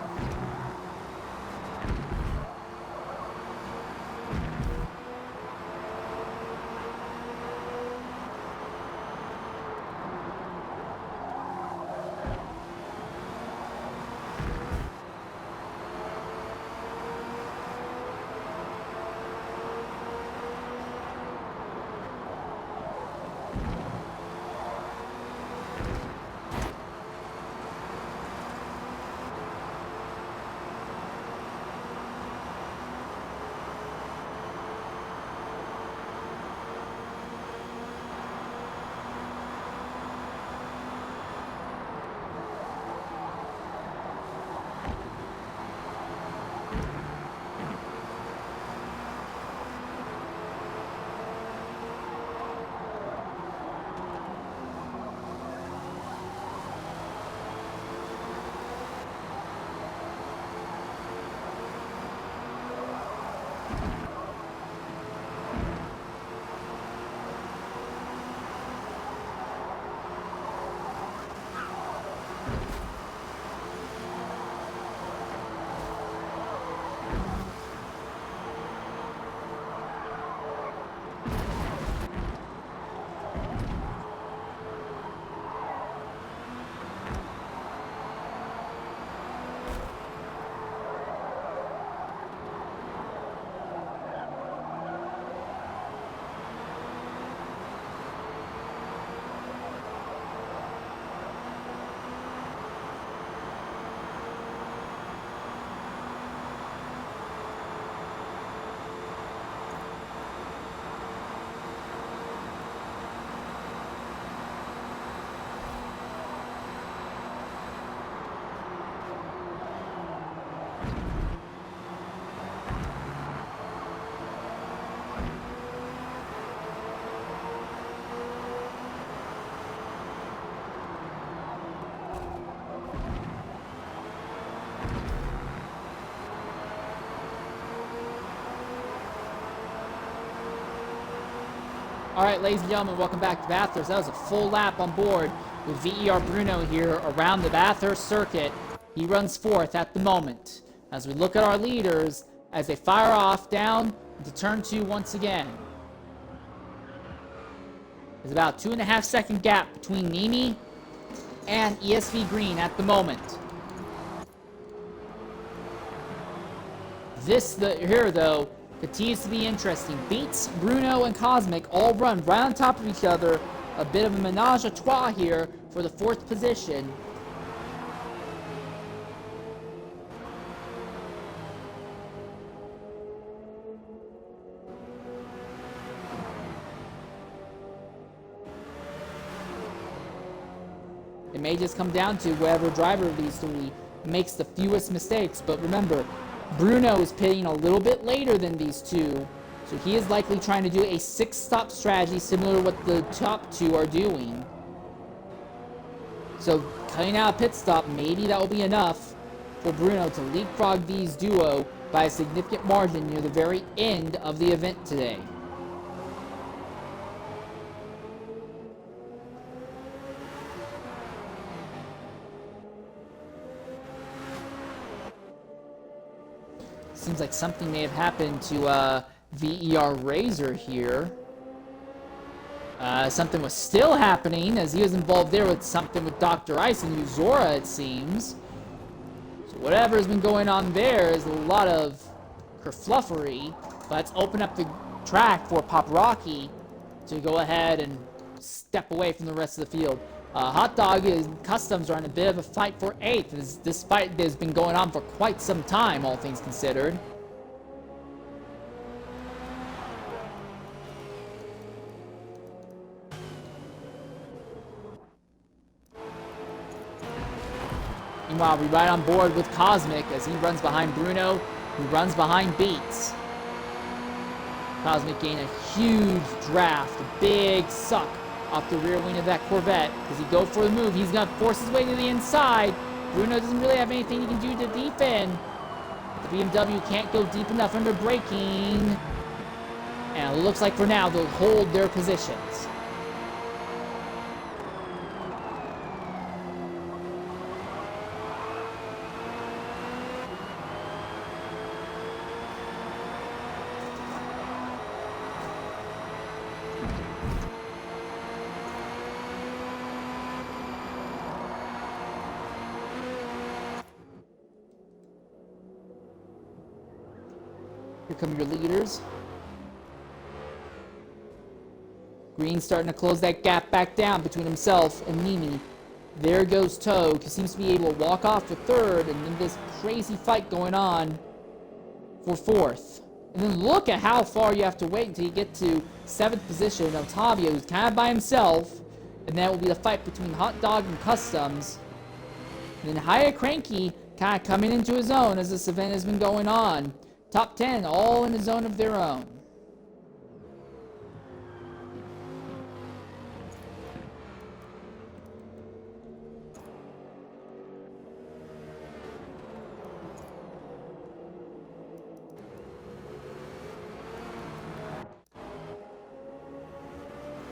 All right, ladies and gentlemen, welcome back to Bathurst. That was a full lap on board with VER Bruno here around the Bathurst circuit. He runs fourth at the moment. As we look at our leaders, as they fire off down into turn 2 once again. There's about 2.5 second gap between Nimi and ESV Green at the moment. Here, though, continues to be interesting. Beats, Bruno, and Cosmic all run right on top of each other. A bit of a menage a trois here for the 4th position. It may just come down to whoever driver of these three makes the fewest mistakes, but remember, Bruno is pitting a little bit later than these two, so he is likely trying to do a 6-stop strategy similar to what the top two are doing. So cutting out a pit stop, maybe that will be enough for Bruno to leapfrog these duo by a significant margin near the very end of the event today. Seems like something may have happened to VER Razor here. Something was still happening as he was involved there with something with Dr. Ice and Uzora, it seems. So whatever's been going on there is a lot of kerfluffery. Let's open up the track for Paparaki to go ahead and step away from the rest of the field. Hot Dog and Customs are in a bit of a fight for 8th. This fight has been going on for quite some time, all things considered. Meanwhile, we ride on board with Cosmic as he runs behind Bruno, who runs behind Beats. Cosmic gain a huge draft, a big suck off the rear wing of that Corvette. Does he go for the move? He's going to force his way to the inside. Bruno doesn't really have anything he can do to defend. The BMW can't go deep enough under braking. And it looks like for now they'll hold their positions. Here come your leaders. Green's starting to close that gap back down between himself and Mimi. There goes Togue, who seems to be able to walk off for third, and then this crazy fight going on for fourth. And then look at how far you have to wait until you get to 7th position of Tavia, who's kind of by himself. And that will be the fight between Hot Dog and Customs. And then Haya Cranky kind of coming into his own as this event has been going on. Top 10, all in a zone of their own.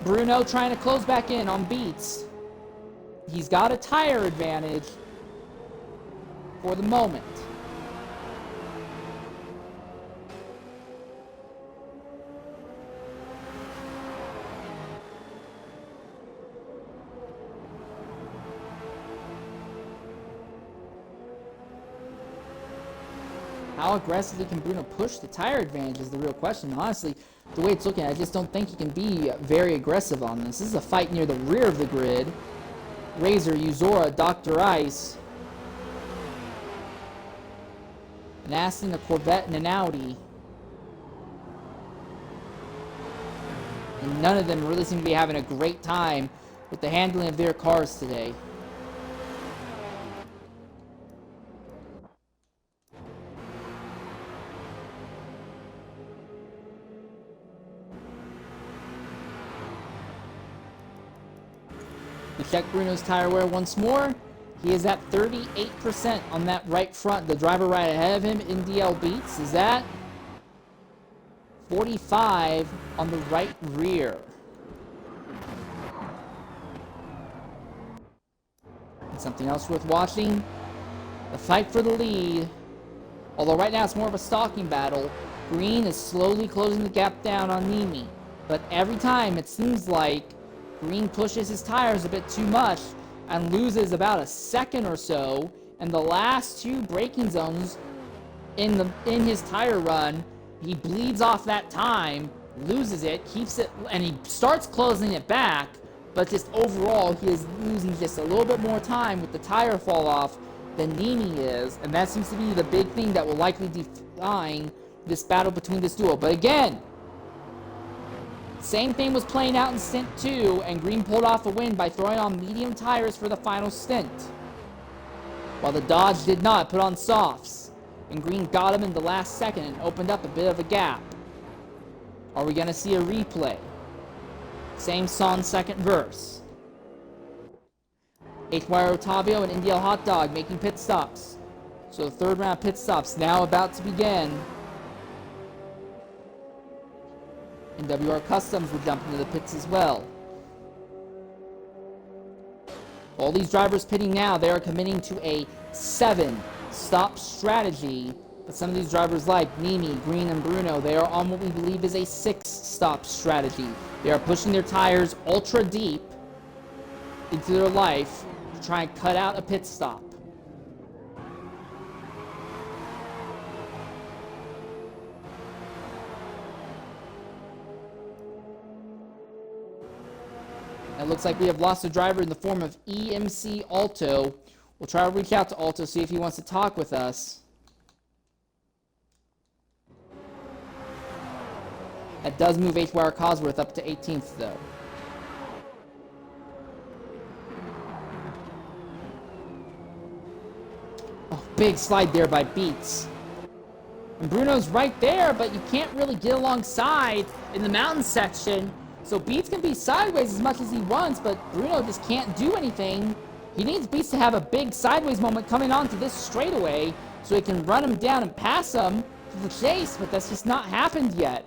Bruno trying to close back in on Beats. He's got a tire advantage for the moment. How aggressively can Bruno push the tire advantage is the real question. Honestly, the way it's looking, I just don't think he can be very aggressive on this. This is a fight near the rear of the grid. Razor, Uzora, Dr. Ice. An Aston, a Corvette, and an Audi. And none of them really seem to be having a great time with the handling of their cars today. We check Bruno's tire wear once more. He is at 38% on that right front. The driver right ahead of him, NDL Beats, is at 45 on the right rear. And something else worth watching, the fight for the lead. Although right now it's more of a stalking battle, Green is slowly closing the gap down on Nimi. But every time it seems like Green pushes his tires a bit too much and loses about a second or so, and the last two braking zones in his tire run, he bleeds off that time, loses it, keeps it, and he starts closing it back, but just overall he is losing just a little bit more time with the tire fall off than Nimi is, and that seems to be the big thing that will likely define this battle between this duo. But again, same thing was playing out in Stint 2, and Green pulled off a win by throwing on medium tires for the final stint, while the Dodge did not put on softs, and Green got him in the last second and opened up a bit of a gap. Are we going to see a replay? Same song, second verse. HYR Otavio and NDL Hot Dog making pit stops. So the third round pit stops now about to begin. And WR Customs will jump into the pits as well. All these drivers pitting now, they are committing to a 7-stop strategy. But some of these drivers like Nimi, Green, and Bruno, they are on what we believe is a 6-stop strategy. They are pushing their tires ultra deep into their life to try and cut out a pit stop. It looks like we have lost a driver in the form of EMC Alto. We'll try to reach out to Alto, see if he wants to talk with us. That does move HYR Cosworth up to 18th, though. Oh, big slide there by Beats. And Bruno's right there, but you can't really get alongside in the mountain section. So Beats can be sideways as much as he wants, but Bruno just can't do anything. He needs Beats to have a big sideways moment coming onto this straightaway so he can run him down and pass him to the chase, but that's just not happened yet.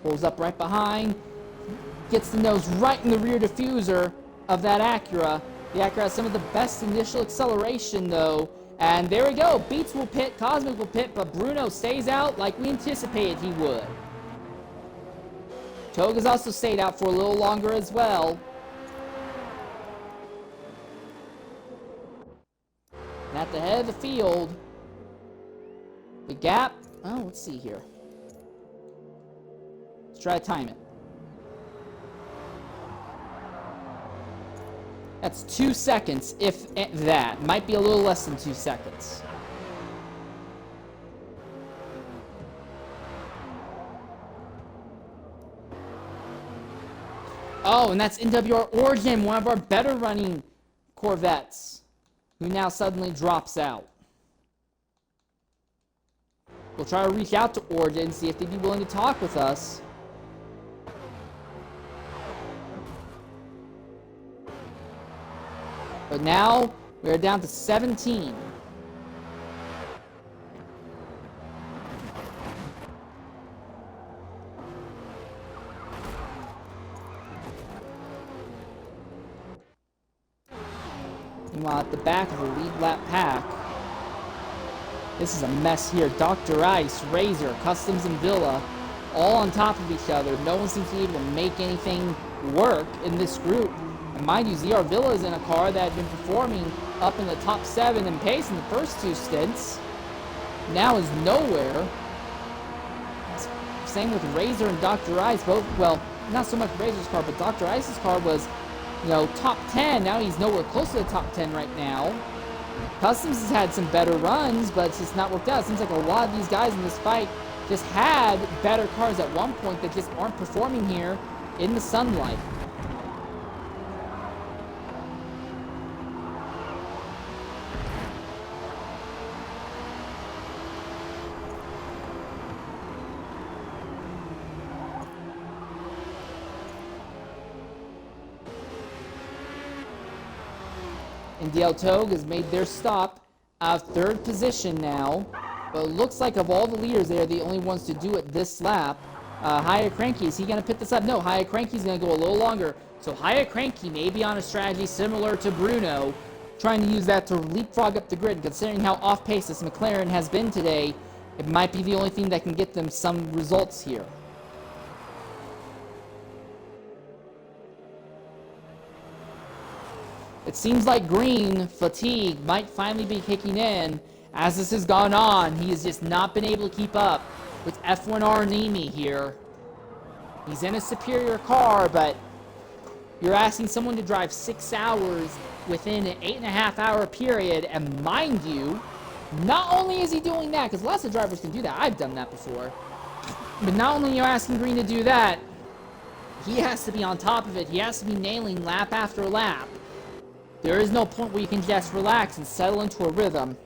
Pulls up right behind, gets the nose right in the rear diffuser of that Acura. The Acura has some of the best initial acceleration, though. And there we go. Beats will pit, Cosmic will pit, but Bruno stays out like we anticipated he would. Togue has also stayed out for a little longer as well. And at the head of the field, the gap, oh, let's see here. Let's try to time it. That's 2 seconds, if that. Might be a little less than 2 seconds. Oh, and that's NWR Origin, one of our better running Corvettes, who now suddenly drops out. We'll try to reach out to Origin, see if they'd be willing to talk with us. But now, we are down to 17. Meanwhile, at the back of the lead lap pack, this is a mess here. Dr. Ice, Razor, Customs, and Villa, all on top of each other. No one seems to be able to make anything work in this group. And mind you, ZR Villa is in a car that had been performing up in the top 7 in pace in the first 2 stints. Now is nowhere. Same with Razor and Dr. Ice. Both, well, not so much Razor's car, but Dr. Ice's car was, you know, top 10. Now he's nowhere close to the top 10 right now. Customs has had some better runs, but it's just not worked out. It seems like a lot of these guys in this fight just had better cars at one point that just aren't performing here in the sunlight. And DL Togue has made their stop out of 3rd position now. But it looks like of all the leaders, they are the only ones to do it this lap. Haya Cranky, is he going to pit this up? No, Haya Cranky's going to go a little longer. So Haya Cranky may be on a strategy similar to Bruno, trying to use that to leapfrog up the grid. Considering how off-pace this McLaren has been today, it might be the only thing that can get them some results here. It seems like Green fatigue might finally be kicking in. As this has gone on, he has just not been able to keep up with P1R Nemi here. He's in a superior car, but you're asking someone to drive 6 hours within an 8.5-hour period, and mind you, not only is he doing that, because lots of drivers can do that, I've done that before, but not only are you asking Green to do that, he has to be on top of it. He has to be nailing lap after lap. There is no point where you can just relax and settle into a rhythm.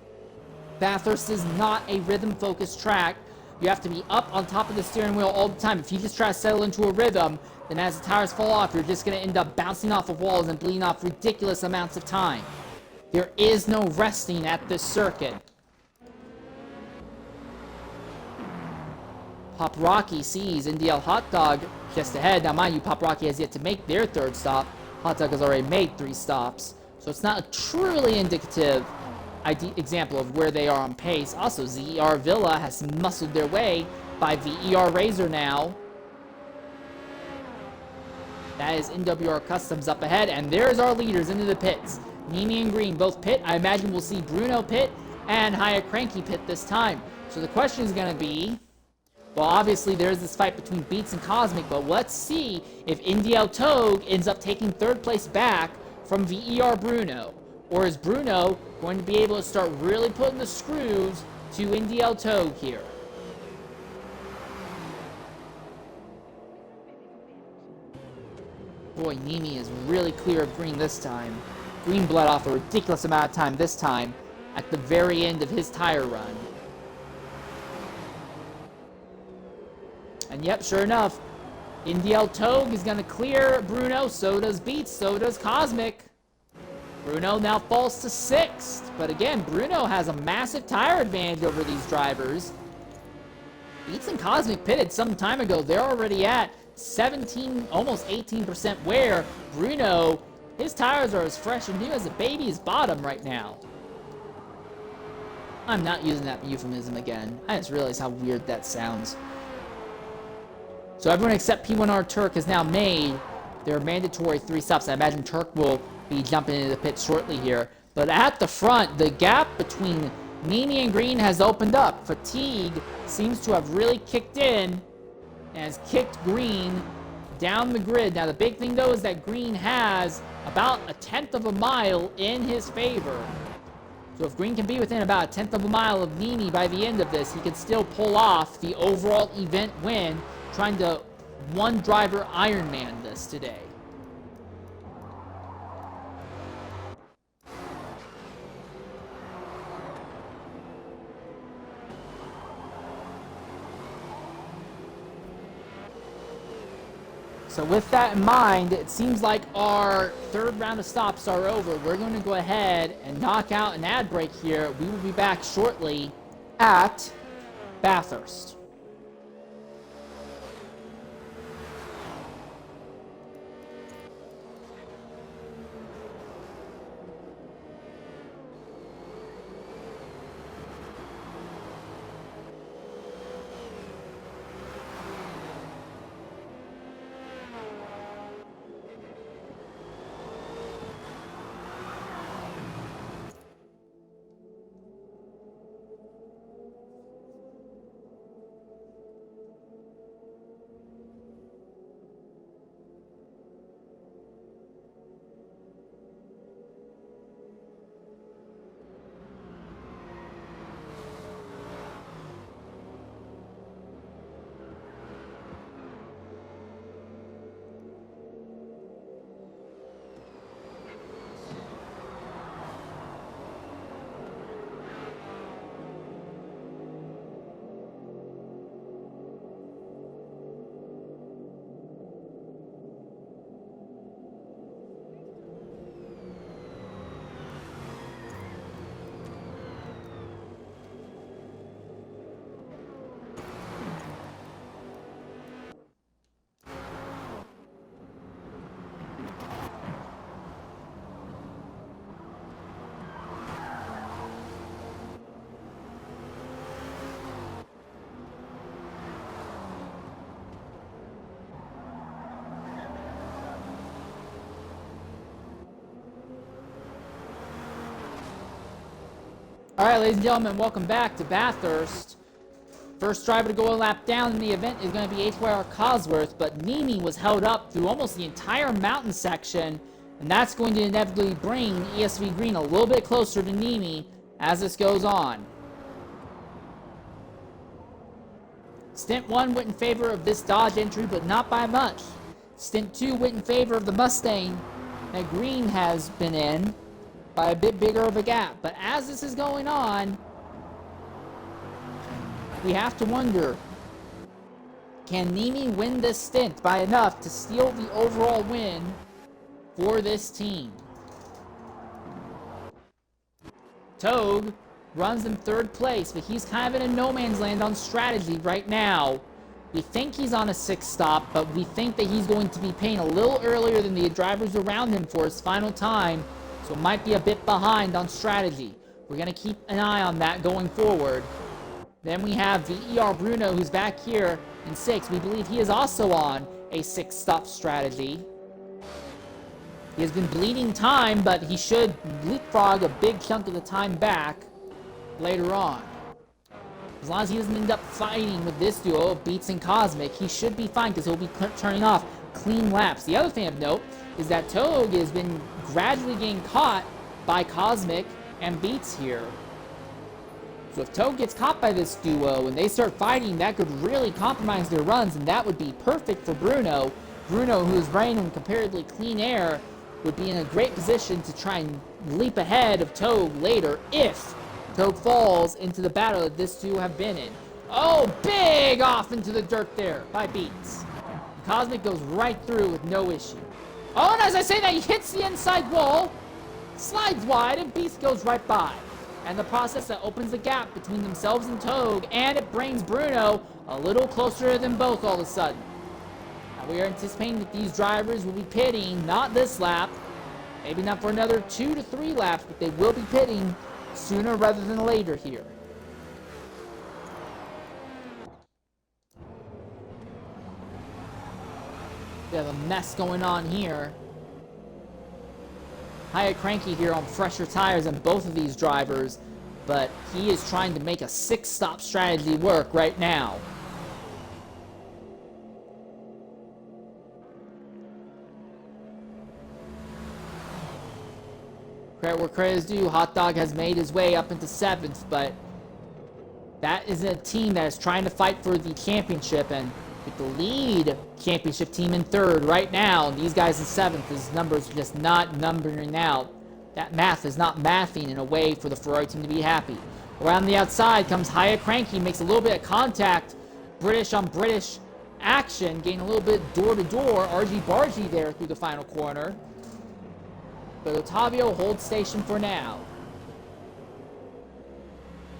Bathurst is not a rhythm-focused track. You have to be up on top of the steering wheel all the time. If you just try to settle into a rhythm, then as the tires fall off, you're just going to end up bouncing off of walls and bleeding off ridiculous amounts of time. There is no resting at this circuit. Pop Rocky sees NDL Hot Dog just ahead. Now, mind you, Pop Rocky has yet to make their 3rd stop. Hot Dog has already made 3 stops. So it's not a truly indicative example of where they are on pace. Also, ZR Villa has muscled their way by VER Razor now. That is NWR Customs up ahead, and there's our leaders into the pits. Nemi and Green both pit. I imagine we'll see Bruno pit and Haya Cranky pit this time. So the question is going to be, well, obviously there's this fight between Beats and Cosmic, but let's see if NDL Togue ends up taking 3rd place back from VER Bruno. Or is Bruno going to be able to start really putting the screws to NDL Togue here? Boy, Nimi is really clear of green this time. Green bled off a ridiculous amount of time this time at the very end of his tire run. And yep, sure enough, Indiel Togue is going to clear Bruno. So does Beats. So does Cosmic. Bruno now falls to 6th. But again, Bruno has a massive tire advantage over these drivers. Beats and Cosmic pitted some time ago. They're already at 17, almost 18% wear. Bruno, his tires are as fresh and new as a baby's bottom right now. I'm not using that euphemism again. I just realized how weird that sounds. So everyone except P1R Turk has now made their mandatory 3 stops. I imagine Turk will be jumping into the pit shortly here. But at the front, the gap between Nimi and Green has opened up. Fatigue seems to have really kicked in and has kicked Green down the grid. Now the big thing though is that Green has about a 1/10 of a mile in his favor. So if Green can be within about a 1/10 of a mile of Nimi by the end of this, he could still pull off the overall event win, trying to one driver Ironman this today. So with that in mind, it seems like our 3rd round of stops are over. We're going to go ahead and knock out an ad break here. We will be back shortly at Bathurst. All right, ladies and gentlemen, welcome back to Bathurst. First driver to go a lap down in the event is going to be P1R Cosworth, but Nimi was held up through almost the entire mountain section, and that's going to inevitably bring ESV Green a little bit closer to Nimi as this goes on. Stint 1 went in favor of this Dodge entry, but not by much. Stint 2 went in favor of the Mustang that Green has been in by a bit bigger of a gap. But as this is going on, we have to wonder, can Nimi win this stint by enough to steal the overall win for this team? Togue runs in 3rd place, but he's kind of in a no man's land on strategy right now. We think he's on a 6th stop, but we think that he's going to be paying a little earlier than the drivers around him for his final time, so it might be a bit behind on strategy. We're going to keep an eye on that going forward. Then we have VER Bruno, who's back here in 6th. We believe he is also on a 6th stop strategy. He has been bleeding time, but he should leapfrog a big chunk of the time back later on. As long as he doesn't end up fighting with this duo of Beats and Cosmic, he should be fine because he'll be turning off clean laps. The other thing of note is that Togue has been gradually getting caught by Cosmic and Beats here. So if Togue gets caught by this duo and they start fighting, that could really compromise their runs, and that would be perfect for Bruno. Bruno, who is running in comparatively clean air, would be in a great position to try and leap ahead of Togue later if Togue falls into the battle that these two have been in. Oh, big off into the dirt there by Beats. Cosmic goes right through with no issue. Oh, and as I say that, he hits the inside wall, slides wide, and Beast goes right by. And the process that opens the gap between themselves and Togue, and it brings Bruno a little closer than both all of a sudden. Now we are anticipating that these drivers will be pitting, not this lap, maybe not for another 2 to 3 laps, but they will be pitting sooner rather than later here. We have a mess going on here. Hyatt Cranky here on fresher tires than both of these drivers, but he is trying to make a 6-stop strategy work right now. Credit where credit is due, Hot Dog has made his way up into 7th, but that is a team that is trying to fight for the championship, and with the lead championship team in 3rd right now, and these guys in 7th, his numbers just not numbering out. That math is not mathing in a way for the Ferrari team to be happy. Around the outside comes Hyatt Cranky, makes a little bit of contact, British on British action, getting a little bit door-to-door, argy-bargy there through the final corner. But Ottavio holds station for now.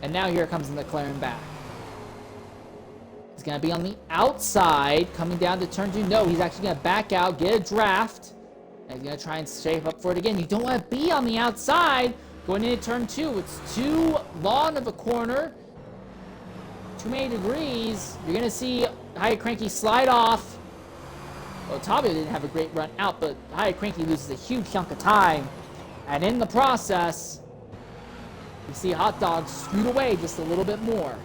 And now here comes the McLaren back. He's going to be on the outside, coming down to turn 2. No, he's actually going to back out, get a draft. And he's going to try and shape up for it again. You don't want to be on the outside going into turn 2. It's too long of a corner. Too many degrees. You're going to see Hyatt Cranky slide off. Ottavio didn't have a great run out, but Hyatt Cranky loses a huge chunk of time. And in the process, you see Hot Dog scoot away just a little bit more.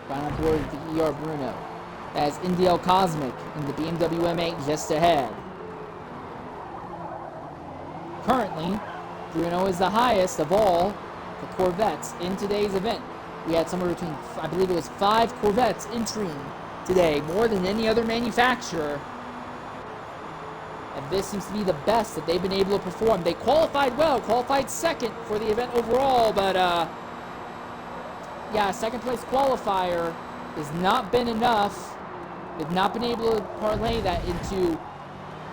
Final board of the ER Bruno. As Indiel Cosmic in the BMW M8 just ahead. Currently, Bruno is the highest of all the Corvettes in today's event. We had somewhere between, I believe it was 5 Corvettes entering today, more than any other manufacturer. And this seems to be the best that they've been able to perform. They qualified well, qualified 2nd for the event overall, but yeah, 2nd place qualifier has not been enough. They've not been able to parlay that into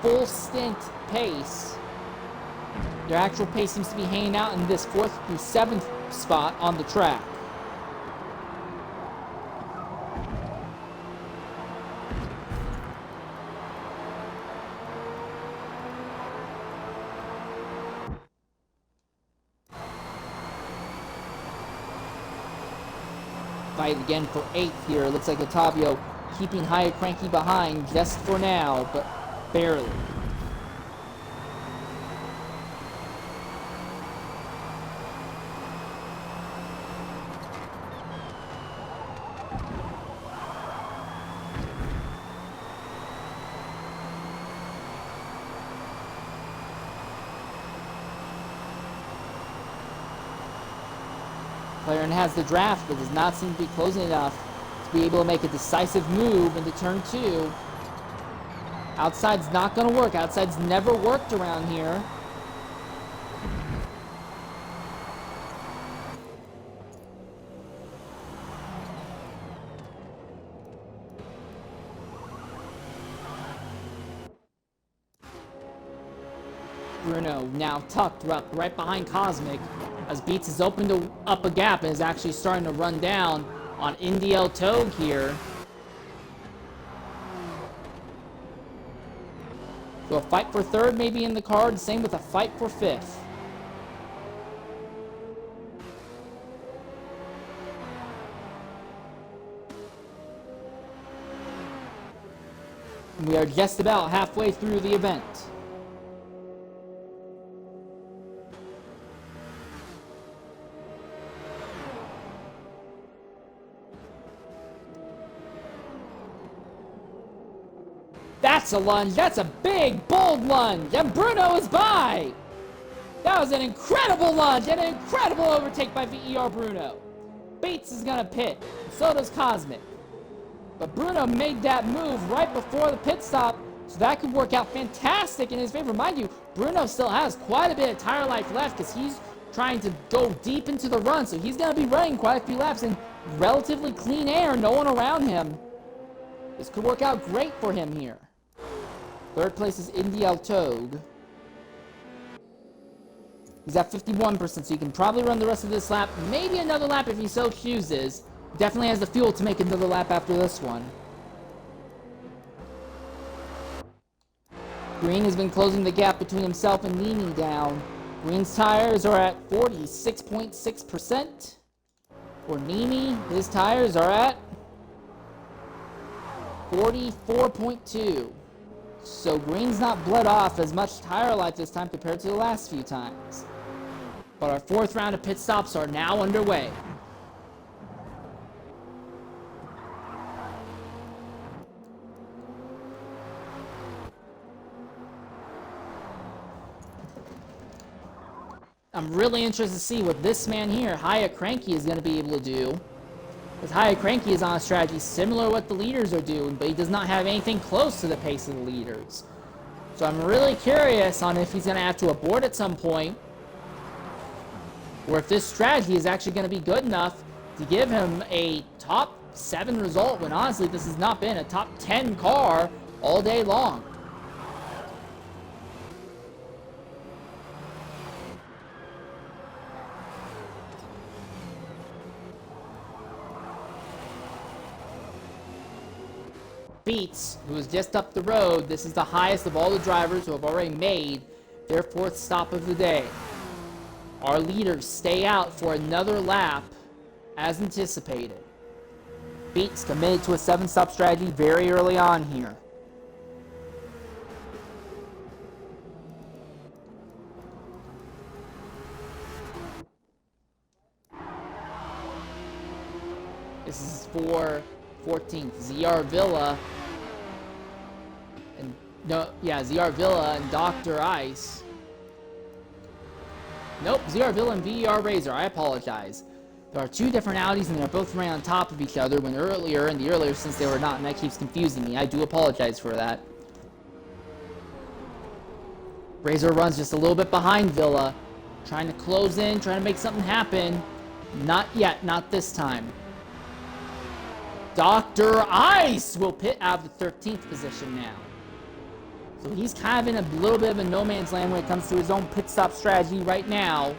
full stint pace. Their actual pace seems to be hanging out in this 4th through 7th spot on the track. Fight again for 8th here. Looks like Ottavio keeping Hyatt Cranky behind just for now, but barely. McLaren has the draft, but does not seem to be closing enough to be able to make a decisive move into turn 2. Outside's not going to work. Outside's never worked around here. Bruno now tucked right behind Cosmic as Beats has opened up a gap and is actually starting to run down on Indiel Togue here. So a fight for 3rd may be in the card, same with a fight for 5th. We are just about halfway through the event. That's a lunge. That's a big, bold lunge. And Bruno is by. That was an incredible lunge and an incredible overtake by VER Bruno. Bates is gonna pit, so does Cosmic. But Bruno made that move right before the pit stop, so that could work out fantastic in his favor. Mind you, Bruno still has quite a bit of tire life left because he's trying to go deep into the run, so he's gonna be running quite a few laps in relatively clean air, no one around him. This could work out great for him here. Third place is Indy Altog. He's at 51%, so he can probably run the rest of this lap. Maybe another lap if he so chooses. Definitely has the fuel to make another lap after this one. Green has been closing the gap between himself and Nini down. Green's tires are at 46.6%. For Nini, his tires are at 44.2. So Green's not bled off as much tire life this time compared to the last few times. But our fourth round of pit stops are now underway. I'm really interested to see what this man here, Haya Cranky, is going to be able to do. Because Haya Cranky is on a strategy similar to what the leaders are doing, but he does not have anything close to the pace of the leaders. So I'm really curious on if he's going to have to abort at some point, or if this strategy is actually going to be good enough to give him a top 7 result, when honestly this has not been a top 10 car all day long. Beats, who is just up the road, this is the highest of all the drivers who have already made their 4th stop of the day. Our leaders stay out for another lap as anticipated. Beats committed to a 7-stop strategy very early on here. This is for 14th. ZR Villa and ZR Villa and Dr. Ice. Nope, ZR Villa and VER Razor. I apologize. There are 2 different Audis and they're both running on top of each other when earlier since they were not, and that keeps confusing me. I do apologize for that. Razor runs just a little bit behind Villa, trying to close in, trying to make something happen. Not yet, not this time. Dr. Ice will pit out of the 13th position now. So he's kind of in a little bit of a no man's land when it comes to his own pit stop strategy right now.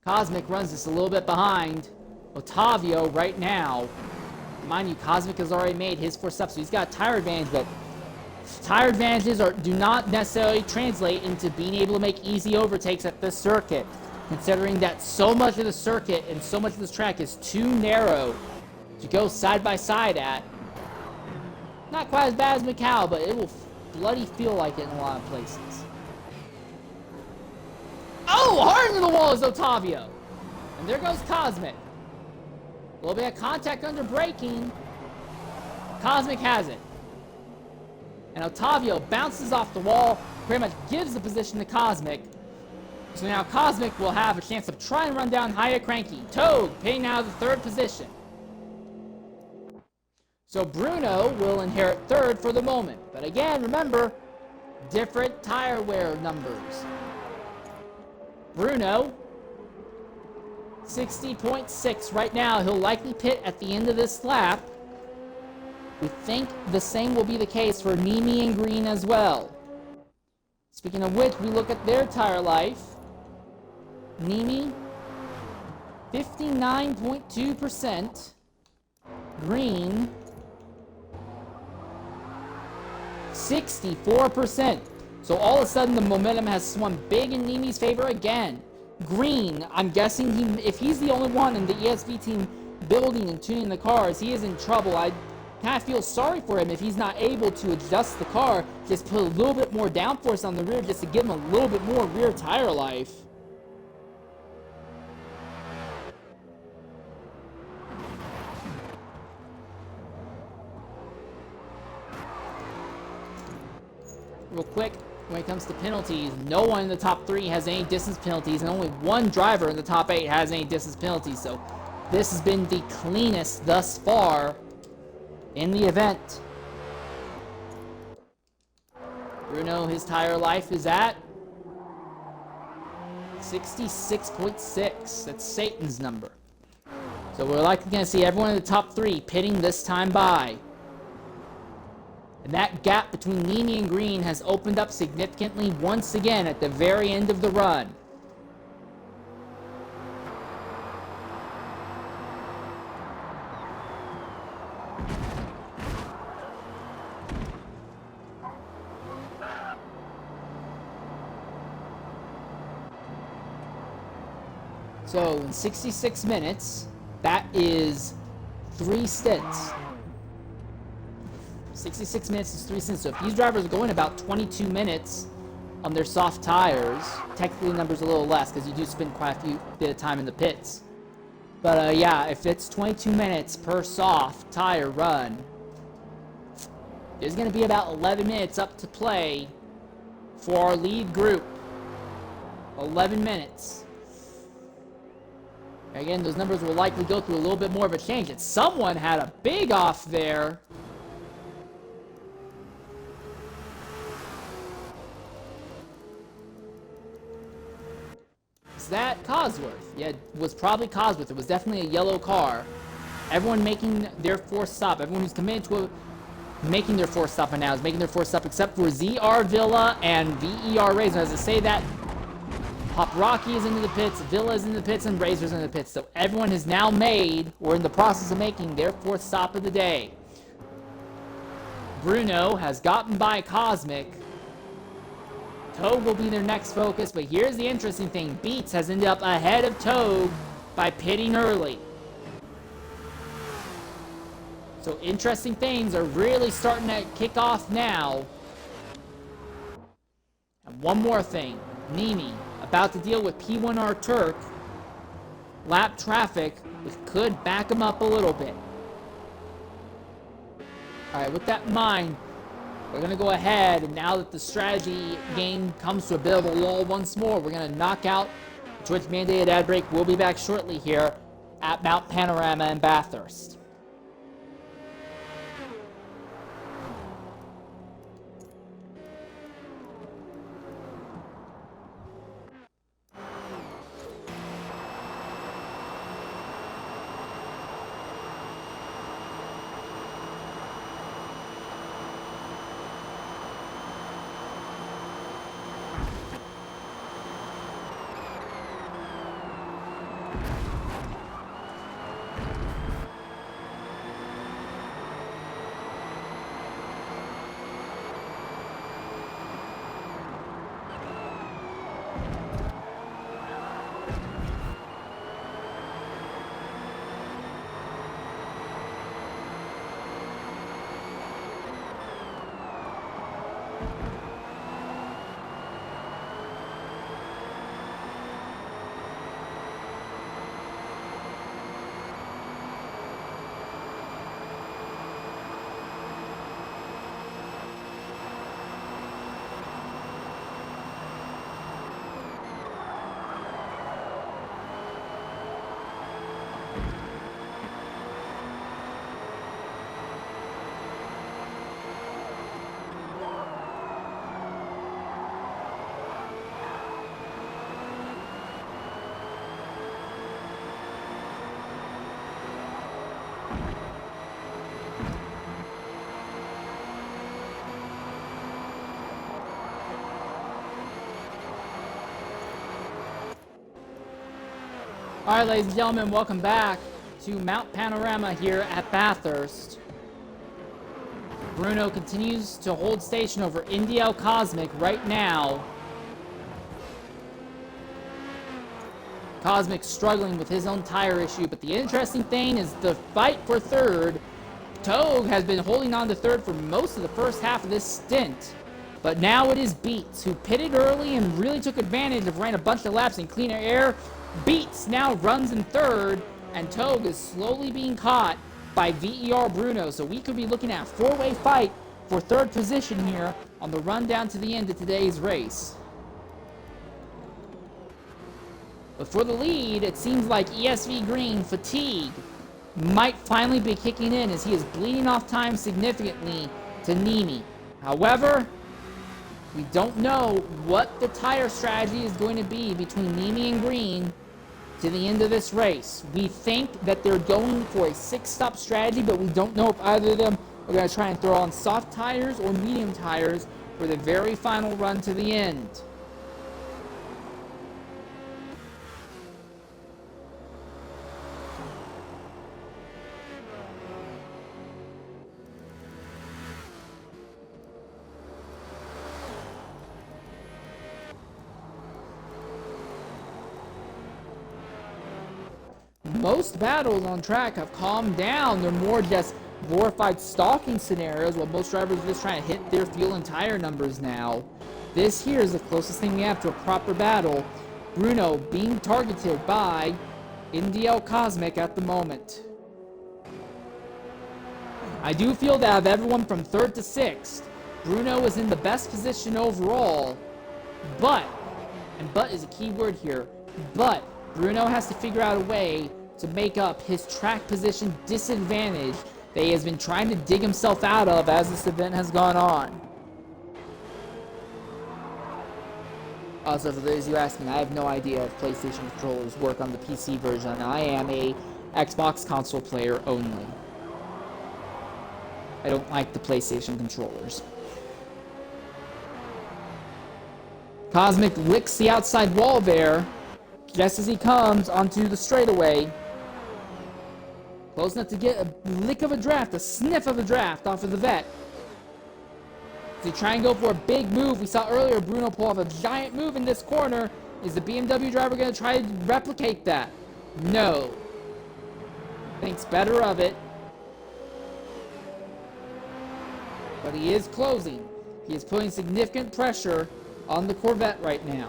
Cosmic runs just a little bit behind Otavio right now. Mind you, Cosmic has already made his 4 stops, so he's got a tire advantage, but tire advantages do not necessarily translate into being able to make easy overtakes at this circuit, considering that so much of the circuit and so much of this track is too narrow to go side by side at. Not quite as bad as Macau, but it will bloody feel like it in a lot of places. Oh, hard into the wall is Otavio. And there goes Cosmic. A little bit of contact under braking. Cosmic has it. And Otavio bounces off the wall, pretty much gives the position to Cosmic. So now Cosmic will have a chance to try and run down Haya Cranky. Toad pitting out of the 3rd position. So Bruno will inherit 3rd for the moment. But again, remember, different tire wear numbers. Bruno, 60.6 right now. He'll likely pit at the end of this lap. We think the same will be the case for Nimi and Green as well. Speaking of which, we look at their tire life. Nimi, 59.2%. Green, 64%. So all of a sudden, the momentum has swung big in Nimi's favor again. Green, I'm guessing if he's the only one in the ESV team building and tuning the cars, he is in trouble. kind of feel sorry for him if he's not able to adjust the car, just put a little bit more downforce on the rear just to give him a little bit more rear tire life. Real quick, when it comes to penalties, no one in the top 3 has any distance penalties, and only one driver in the top 8 has any distance penalties, so this has been the cleanest thus far in the event. Bruno, his tire life is at 66.6. That's Satan's number. So we're likely going to see everyone in the top 3 pitting this time by. And that gap between Nini and Green has opened up significantly once again at the very end of the run. So in 66 minutes, that is 3 stints. 66 minutes is 3 stints. So if these drivers are going about 22 minutes on their soft tires, technically the number's a little less because you do spend quite a bit of time in the pits. But yeah, if it's 22 minutes per soft tire run, there's going to be about 11 minutes up to play for our lead group. 11 minutes. Again, those numbers will likely go through a little bit more of a change. And someone had a big off there. Is that Cosworth? Yeah, it was probably Cosworth. It was definitely a yellow car. Everyone making their forced stop. Everyone who's committed to making their forced stop by now is making their forced stop, except for ZR Villa and VER Razor. As I say that, Pop Rocky is into the pits, Villa is in the pits, and Razor's in the pits. So everyone has now made, or in the process of making, their fourth stop of the day. Bruno has gotten by Cosmic. Togue will be their next focus, but here's the interesting thing. Beats has ended up ahead of Togue by pitting early. So interesting things are really starting to kick off now. And one more thing. Nini, about to deal with P1R Turk lap traffic, which could back him up a little bit. Alright, with that in mind, we're going to go ahead, and now that the strategy game comes to a bit of a lull once more, we're going to knock out the Twitch-mandated ad break. We'll be back shortly here at Mount Panorama in Bathurst. Alright, ladies and gentlemen, welcome back to Mount Panorama here at Bathurst. Bruno continues to hold station over Indiel Cosmic right now. Cosmic struggling with his own tire issue, but the interesting thing is the fight for third Togue has been holding on to third for most of the first half of this stint. But now it is Beats, who pitted early and really took advantage of running a bunch of laps in cleaner air. Beats now runs in third, and Togue is slowly being caught by VER Bruno. So we could be looking at a four-way fight for third position here on the run down to the end of today's race. But for the lead, it seems like ESV Green fatigue might finally be kicking in as he is bleeding off time significantly to Nimi. However, we don't know what the tire strategy is going to be between Nimi and Green to the end of this race. We think that they're going for a 6-stop strategy, but we don't know if either of them are going to try and throw on soft tires or medium tires for the very final run to the end. Most battles on track have calmed down. They're more just glorified stalking scenarios, while most drivers are just trying to hit their fuel and tire numbers now. This here is the closest thing we have to a proper battle. Bruno being targeted by NDL Cosmic at the moment. I do feel that of everyone from 3rd to 6th, Bruno is in the best position overall, but, and but is a key word here, but Bruno has to figure out a way to make up his track position disadvantage that he has been trying to dig himself out of as this event has gone on. Also, for those who ask me, I have no idea if PlayStation controllers work on the PC version. I am a Xbox console player only. I don't like the PlayStation controllers. Cosmic licks the outside wall there just as he comes onto the straightaway. Close enough to get a lick of a draft, a sniff of a draft off of the vet. As he try and go for a big move. We saw earlier Bruno pull off a giant move in this corner. Is the BMW driver going to try to replicate that? No. Thinks better of it. But he is closing. He is putting significant pressure on the Corvette right now.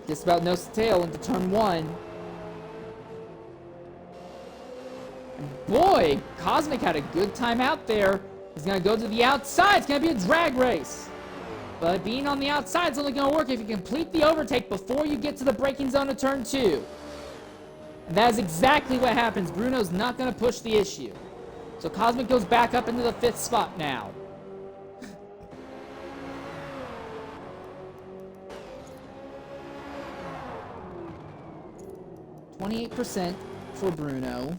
Just about nose to tail into turn 1. And boy, Cosmic had a good time out there. He's going to go to the outside. It's going to be a drag race. But being on the outside is only going to work if you complete the overtake before you get to the braking zone of turn 2. And that is exactly what happens. Bruno's not going to push the issue. So Cosmic goes back up into the 5th spot now. 28% for Bruno.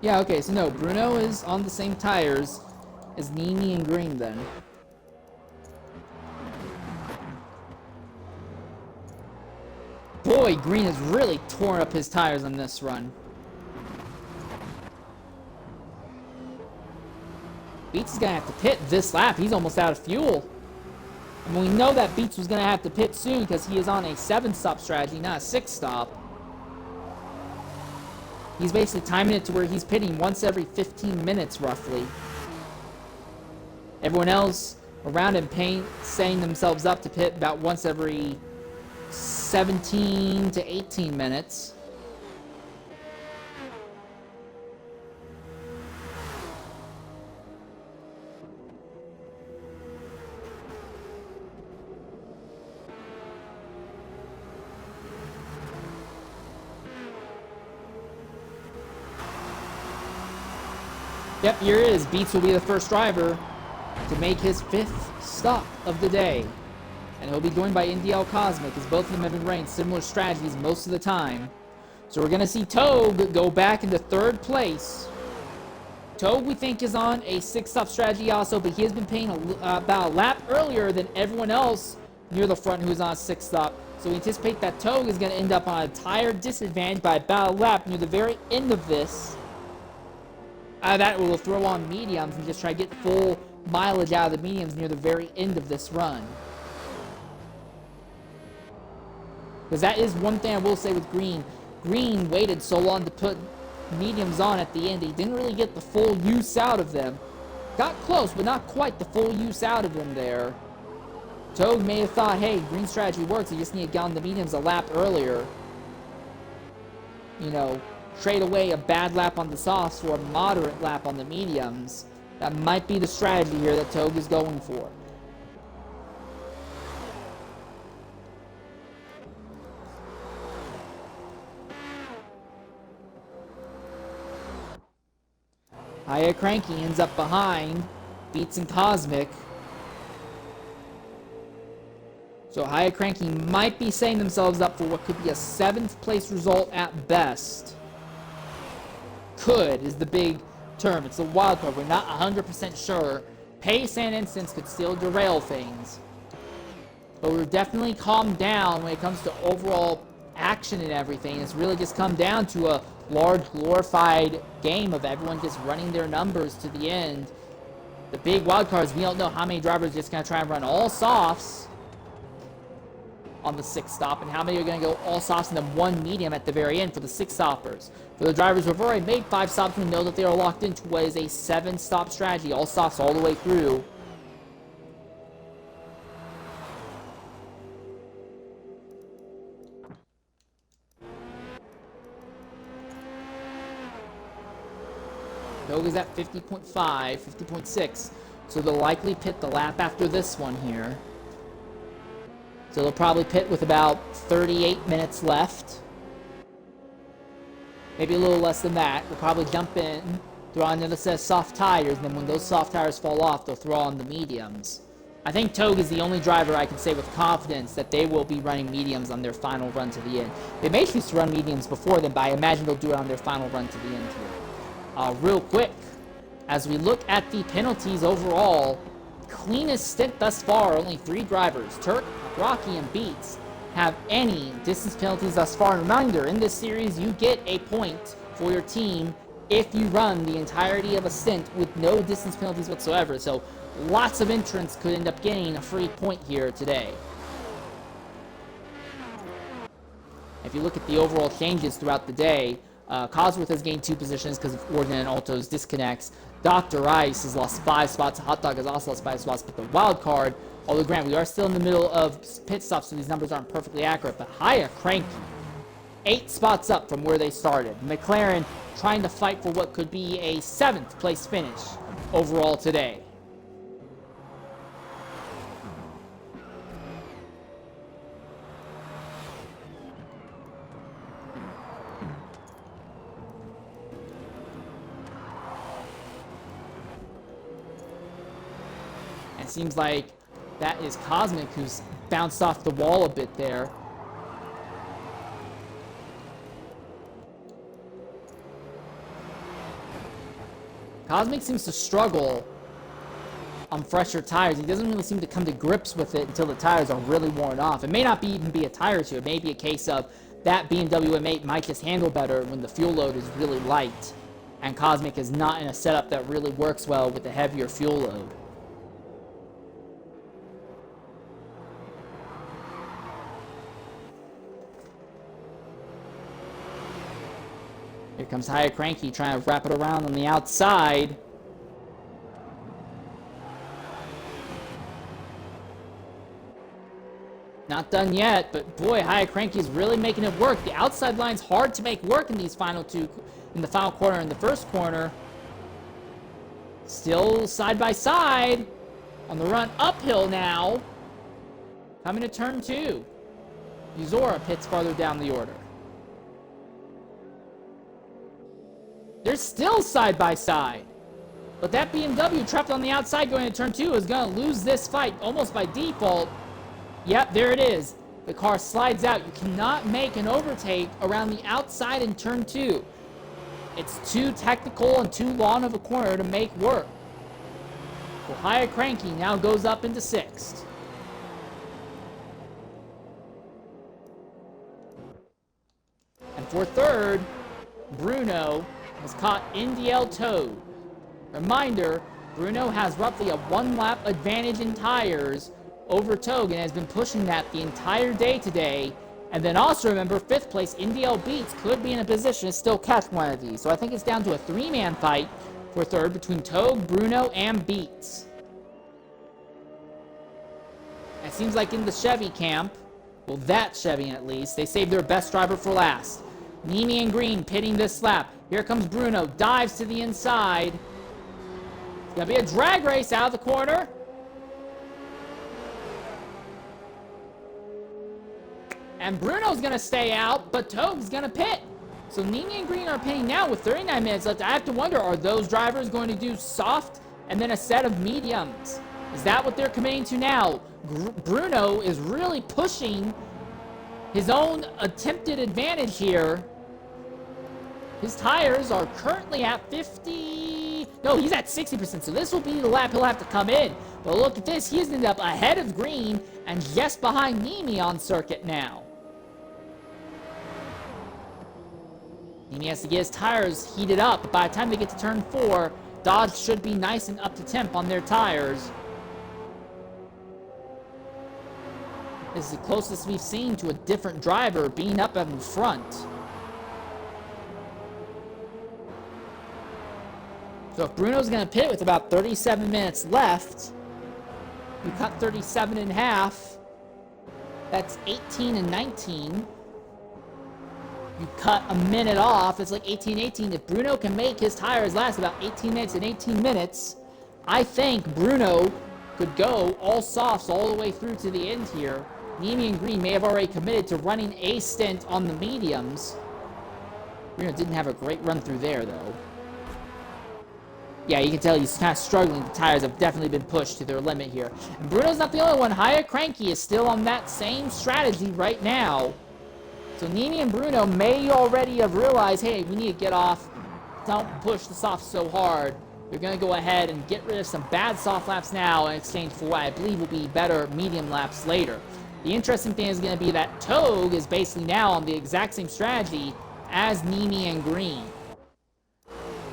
Yeah, okay, so no, Bruno is on the same tires as Nimi and Green then. Boy, Green has really torn up his tires on this run. Beats is going to have to pit this lap. He's almost out of fuel. And we know that Beats was going to have to pit soon because he is on a 7-stop strategy, not a 6-stop. He's basically timing it to where he's pitting once every 15 minutes, roughly. Everyone else around him setting themselves up to pit about once every 17 to 18 minutes. Yep, here it is. Beats will be the first driver to make his 5th stop of the day. And he'll be joined by NDL Cosmic, as both of them have been running similar strategies most of the time. So we're going to see Togue go back into 3rd place. Togue, we think, is on a 6-stop strategy also, but he has been paying about a lap earlier than everyone else near the front who is on a 6-stop. So we anticipate that Togue is going to end up on a tire disadvantage by about a lap near the very end of this. that will throw on mediums and just try to get full mileage out of the mediums near the very end of this run. Because that is one thing I will say with Green. Green waited so long to put mediums on at the end. He didn't really get the full use out of them. Got close, but not quite the full use out of them there. Toad may have thought, hey, Green strategy works. You just need to get on the mediums a lap earlier. You know, trade away a bad lap on the softs for a moderate lap on the mediums. That might be the strategy here that Toad is going for. Hiya Cranky ends up behind Beats and Cosmic. So Hiya Cranky might be setting themselves up for what could be a 7th place result at best. Could is the big term. It's a wild card. We're not 100% sure. Pace and instance could still derail things. But we're definitely calmed down when it comes to overall action and everything. It's really just come down to a large glorified game of everyone just running their numbers to the end. The big wild cards, we don't know how many drivers are just going to try and run all softs on the 6th stop, and how many are going to go all softs and then one medium at the very end for the 6 stoppers. For the drivers who have already made 5 stops, we know that they are locked into what is a 7-stop strategy, all softs all the way through. Noga's at 50.5, 50.6, so they'll likely pit the lap after this one here. So they'll probably pit with about 38 minutes left. Maybe a little less than that. They'll probably jump in, throw on another set of soft tires, and then when those soft tires fall off, they'll throw on the mediums. I think Togue is the only driver I can say with confidence that they will be running mediums on their final run to the end. They may choose to run mediums before then, but I imagine they'll do it on their final run to the end here. Real quick, as we look at the penalties overall, cleanest stint thus far, only 3 drivers, Turk, Rocky, and Beats, have any distance penalties thus far. And reminder, in this series, you get a point for your team if you run the entirety of a stint with no distance penalties whatsoever. So lots of entrants could end up getting a free point here today. If you look at the overall changes throughout the day, Cosworth has gained 2 positions because of Ordnance and Alto's disconnects. Dr. Ice has lost 5 spots. Hot Dog has also lost 5 spots. But the wild card, although granted, we are still in the middle of pit stops, so these numbers aren't perfectly accurate. But Hiya Cranky, 8 spots up from where they started. McLaren trying to fight for what could be a 7th place finish overall today. It seems like that is Cosmic, who's bounced off the wall a bit there. Cosmic seems to struggle on fresher tires. He doesn't really seem to come to grips with it until the tires are really worn off. It may not even be a tire issue. It may be a case of that BMW M8 might just handle better when the fuel load is really light, and Cosmic is not in a setup that really works well with the heavier fuel load. Here comes Hiya Cranky trying to wrap it around on the outside. Not done yet, but boy, Hiya Cranky is really making it work. The outside line's hard to make work in these final 2, in the final corner and the first corner. Still side by side on the run uphill now. Coming to turn 2. Uzora pits farther down the order. They're still side by side. But that BMW trapped on the outside going to turn 2 is going to lose this fight almost by default. Yep, there it is. The car slides out. You cannot make an overtake around the outside in turn 2. It's too technical and too long of a corner to make work. Well, Hiya Cranky now goes up into 6th. And for 3rd, Bruno has caught NDL Toad. Reminder, Bruno has roughly a 1-lap advantage in tires over Togue and has been pushing that the entire day today. And then also remember, 5th place, NDL Beats could be in a position to still catch one of these. So I think it's down to a 3-man fight for 3rd between Togue, Bruno, and Beats. It seems like in the Chevy camp, well, that Chevy at least, they saved their best driver for last. Nimi and Green pitting this lap. Here comes Bruno, dives to the inside. It's gonna be a drag race out of the corner. And Bruno's gonna stay out, but Togue's gonna pit. So Nimi and Green are pitting now with 39 minutes left. I have to wonder, are those drivers going to do soft and then a set of mediums? Is that what they're committing to now? Bruno is really pushing his own attempted advantage here. His tires are currently at 50... No, he's at 60%, so this will be the lap he'll have to come in. But look at this, he's ended up ahead of Green and just behind Nimi on circuit now. Nimi has to get his tires heated up, but by the time they get to turn 4, Dodge should be nice and up to temp on their tires. This is the closest we've seen to a different driver being up in front. So if Bruno's going to pit with about 37 minutes left, we cut 37 in half. That's 18 and 19. You cut a minute off, it's like 18-18. If Bruno can make his tires last about 18 minutes and 18 minutes, I think Bruno could go all softs all the way through to the end here. Nimi and Green may have already committed to running a stint on the mediums. Bruno didn't have a great run through there, though. Yeah, you can tell he's kind of struggling. The tires have definitely been pushed to their limit here. And Bruno's not the only one. Haya Cranky is still on that same strategy right now. So Nimi and Bruno may already have realized, hey, we need to get off. Don't push the softs so hard. They're going to go ahead and get rid of some bad soft laps now in exchange for what I believe will be better medium laps later. The interesting thing is going to be that Togue is basically now on the exact same strategy as Nimi and Green.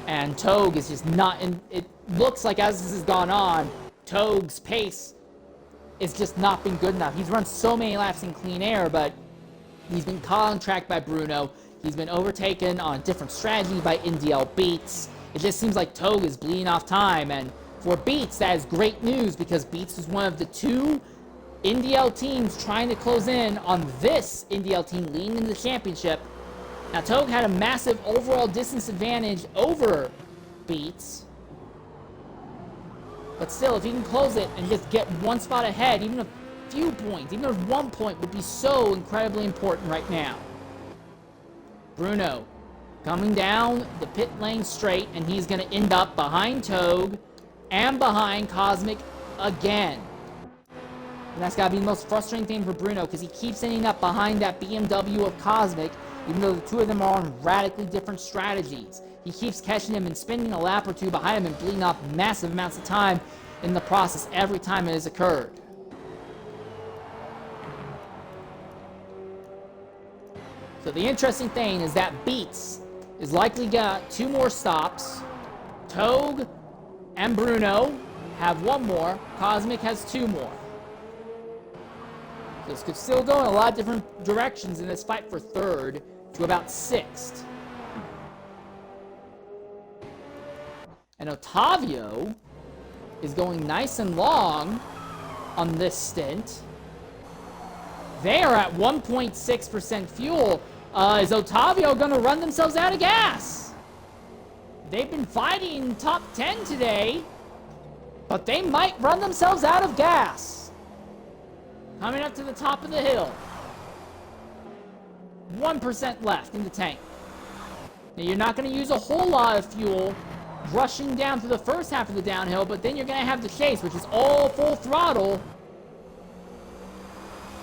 And Togue is just not in. It looks like as this has gone on, Togue's pace is just not been good enough. He's run so many laps in clean air, but he's been caught on track by Bruno. He's been overtaken on a different strategy by NDL Beats. It just seems like Togue is bleeding off time. And for Beats, that is great news because Beats is one of the 2 NDL teams trying to close in on this NDL team leading in the championship. Now, Togue had a massive overall distance advantage over Beats. But still, if he can close it and just get one spot ahead, even a few points, even if 1 point would be so incredibly important right now. Bruno coming down the pit lane straight, and he's going to end up behind Togue and behind Cosmic again. And that's got to be the most frustrating thing for Bruno because he keeps ending up behind that BMW of Cosmic, even though the 2 of them are on radically different strategies. He keeps catching him and spinning a lap or 2 behind him and bleeding off massive amounts of time in the process every time it has occurred. So the interesting thing is that Beats is likely got 2 more stops. Togue and Bruno have 1 more. Cosmic has 2 more. So this could still go in a lot of different directions in this fight for 3rd to about 6th. And Otavio is going nice and long on this stint. They are at 1.6% fuel. Is Otavio going to run themselves out of gas? They've been fighting top 10 today, but they might run themselves out of gas. Coming up to the top of the hill. 1% left in the tank. Now, you're not going to use a whole lot of fuel rushing down through the first half of the downhill, but then you're going to have the chase, which is all full throttle.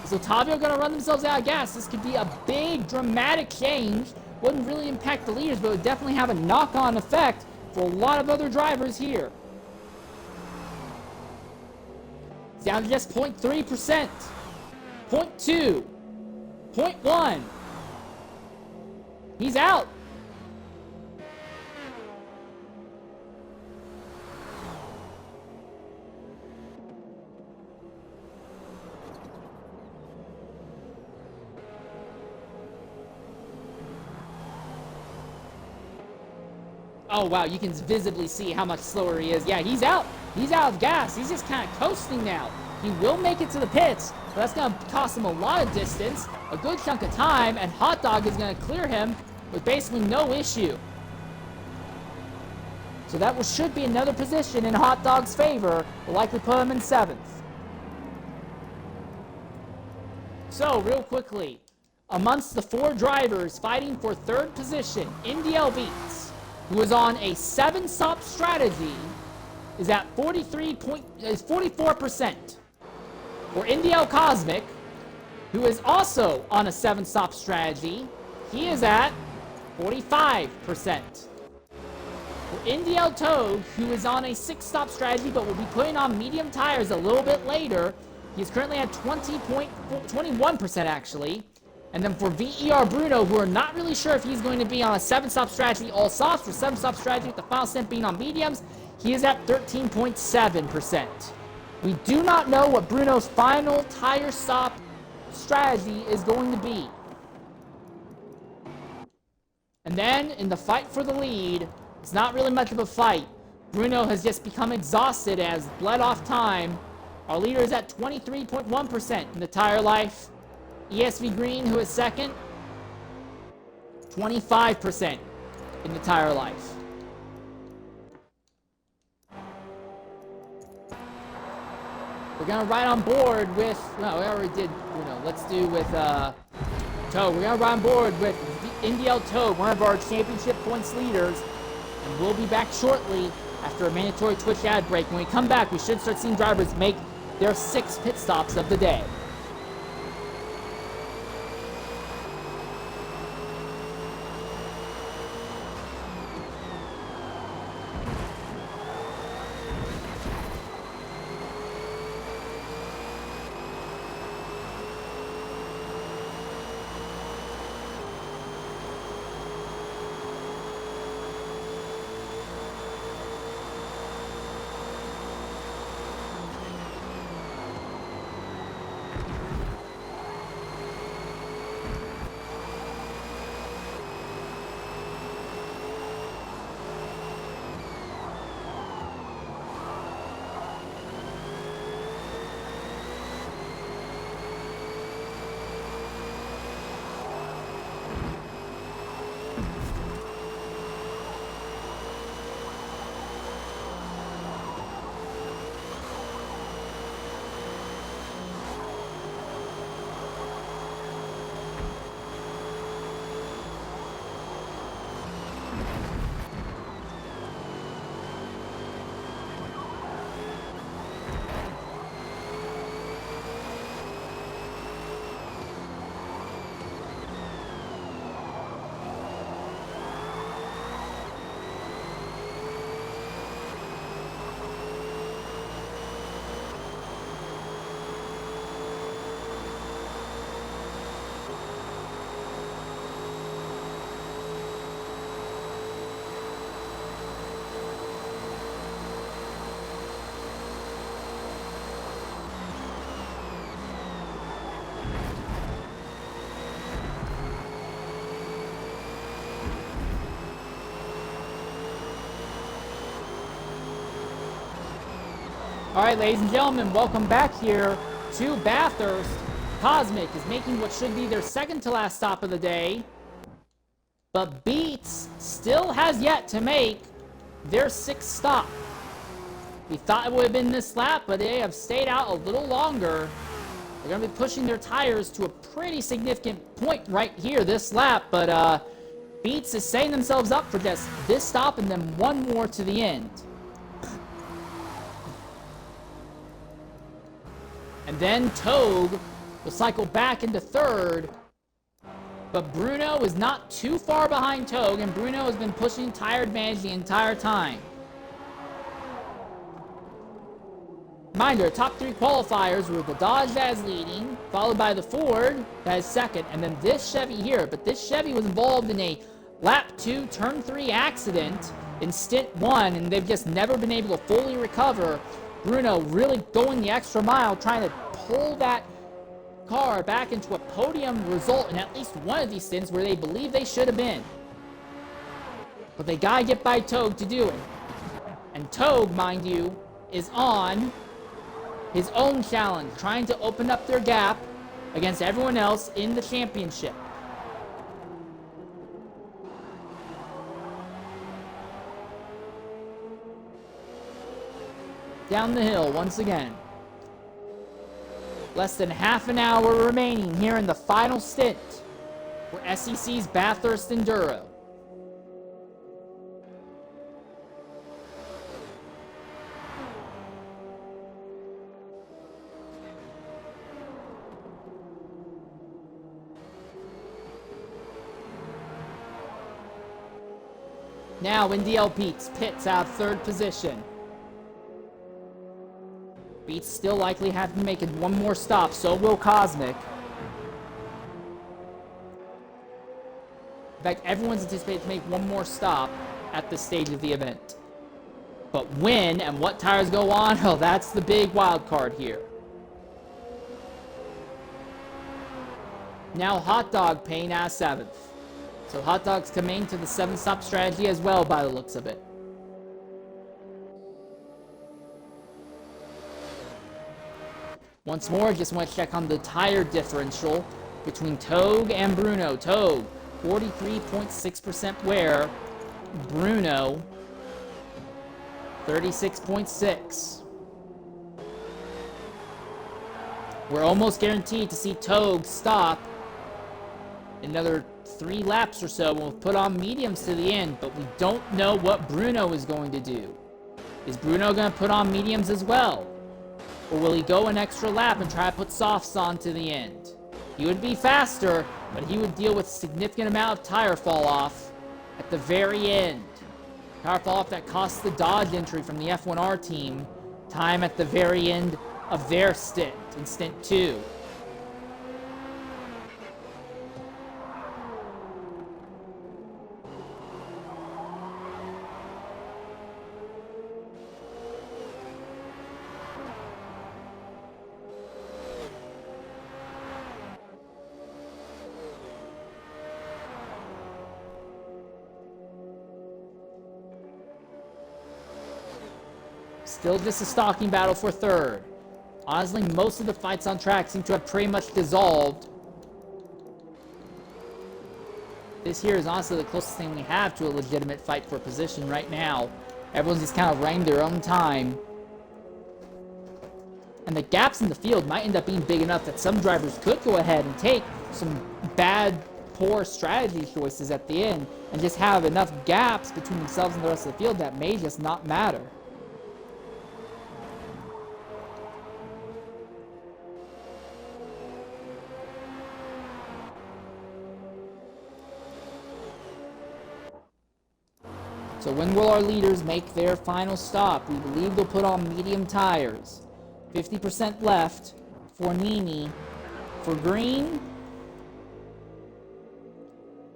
Is Otavio going to run themselves out of gas? This could be a big, dramatic change. Wouldn't really impact the leaders, but would definitely have a knock-on effect for a lot of other drivers here. It's down to just 0.3%. 0.2. 0.1. He's out. Oh, wow, you can visibly see how much slower he is. Yeah, he's out. He's out of gas. He's just kind of coasting now. He will make it to the pits, but that's going to cost him a lot of distance, a good chunk of time, and Hot Dog is going to clear him with basically no issue. So that should be another position in Hot Dog's favor. Will likely put him in 7th. So, real quickly, amongst the 4 drivers fighting for 3rd position, Indiel Beats, who is on a 7-stop strategy, is at 44%. For Indiel Cosmic, who is also on a 7-stop strategy, he is at 45%. For Indiel Toad, who is on a 6-stop strategy but will be putting on medium tires a little bit later, he's currently at 21% actually. And then for VER Bruno, who are not really sure if he's going to be on a 7-stop strategy all softs or 7-stop strategy with the final stint being on mediums, he is at 13.7%. We do not know what Bruno's final tire stop strategy is going to be. And then in the fight for the lead, it's not really much of a fight. Bruno has just become exhausted as bled off time. Our leader is at 23.1% in the tire life. ESV Green, who is second, 25% in the tire life. We're going to ride on board with... No, we already did Bruno. Let's do with Toad. We're going to ride on board with Indiel Toad, one of our championship points leaders. And we'll be back shortly after a mandatory Twitch ad break. When we come back, we should start seeing drivers make their 6 pit stops of the day. All right, ladies and gentlemen, welcome back here to Bathurst. Cosmic is making what should be their second to last stop of the day. But Beats still has yet to make their 6th stop. We thought it would have been this lap, but they have stayed out a little longer. They're going to be pushing their tires to a pretty significant point right here this lap, but Beats is setting themselves up for just this stop and then one more to the end. And then Togue will cycle back into 3rd. But Bruno is not too far behind Togue, and Bruno has been pushing tire advantage the entire time. Reminder, top 3 qualifiers were the Dodge that is leading, followed by the Ford that is second, and then this Chevy here. But this Chevy was involved in a lap 2, turn 3 accident in stint 1, and they've just never been able to fully recover. Bruno really going the extra mile, trying to pull that car back into a podium result in at least one of these stints where they believe they should have been. But they gotta get by Togue to do it. And Togue, mind you, is on his own challenge, trying to open up their gap against everyone else in the championship. Down the hill once again. Less than half an hour remaining here in the final stint for SEC's Bathurst Enduro. Now NDL Pits out of third position. Beats still likely have to make it one more stop, so will Cosmic. In fact, everyone's anticipated to make one more stop at this stage of the event. But when and what tires go on, oh, that's the big wild card here. Now Hot Dog paying out 7th. So Hot Dog's coming to the 7-stop strategy as well by the looks of it. Once more, just want to check on the tire differential between Togue and Bruno. Togue, 43.6% wear. Bruno, 36.6. We're almost guaranteed to see Togue stop another 3 laps or so. We'll put on mediums to the end, but we don't know what Bruno is going to do. Is Bruno going to put on mediums as well? Or will he go an extra lap and try to put softs on to the end? He would be faster, but he would deal with a significant amount of tire fall off at the very end. Tire fall off that cost the Dodge entry from the P1R team time at the very end of their stint, in stint 2. Still just a stalking battle for third. Honestly, most of the fights on track seem to have pretty much dissolved. This here is honestly the closest thing we have to a legitimate fight for position right now. Everyone's just kind of running their own time. And the gaps in the field might end up being big enough that some drivers could go ahead and take some bad, poor strategy choices at the end and just have enough gaps between themselves and the rest of the field that may just not matter. So when will our leaders make their final stop? We believe they'll put on medium tires. 50% left for Nini. For Green,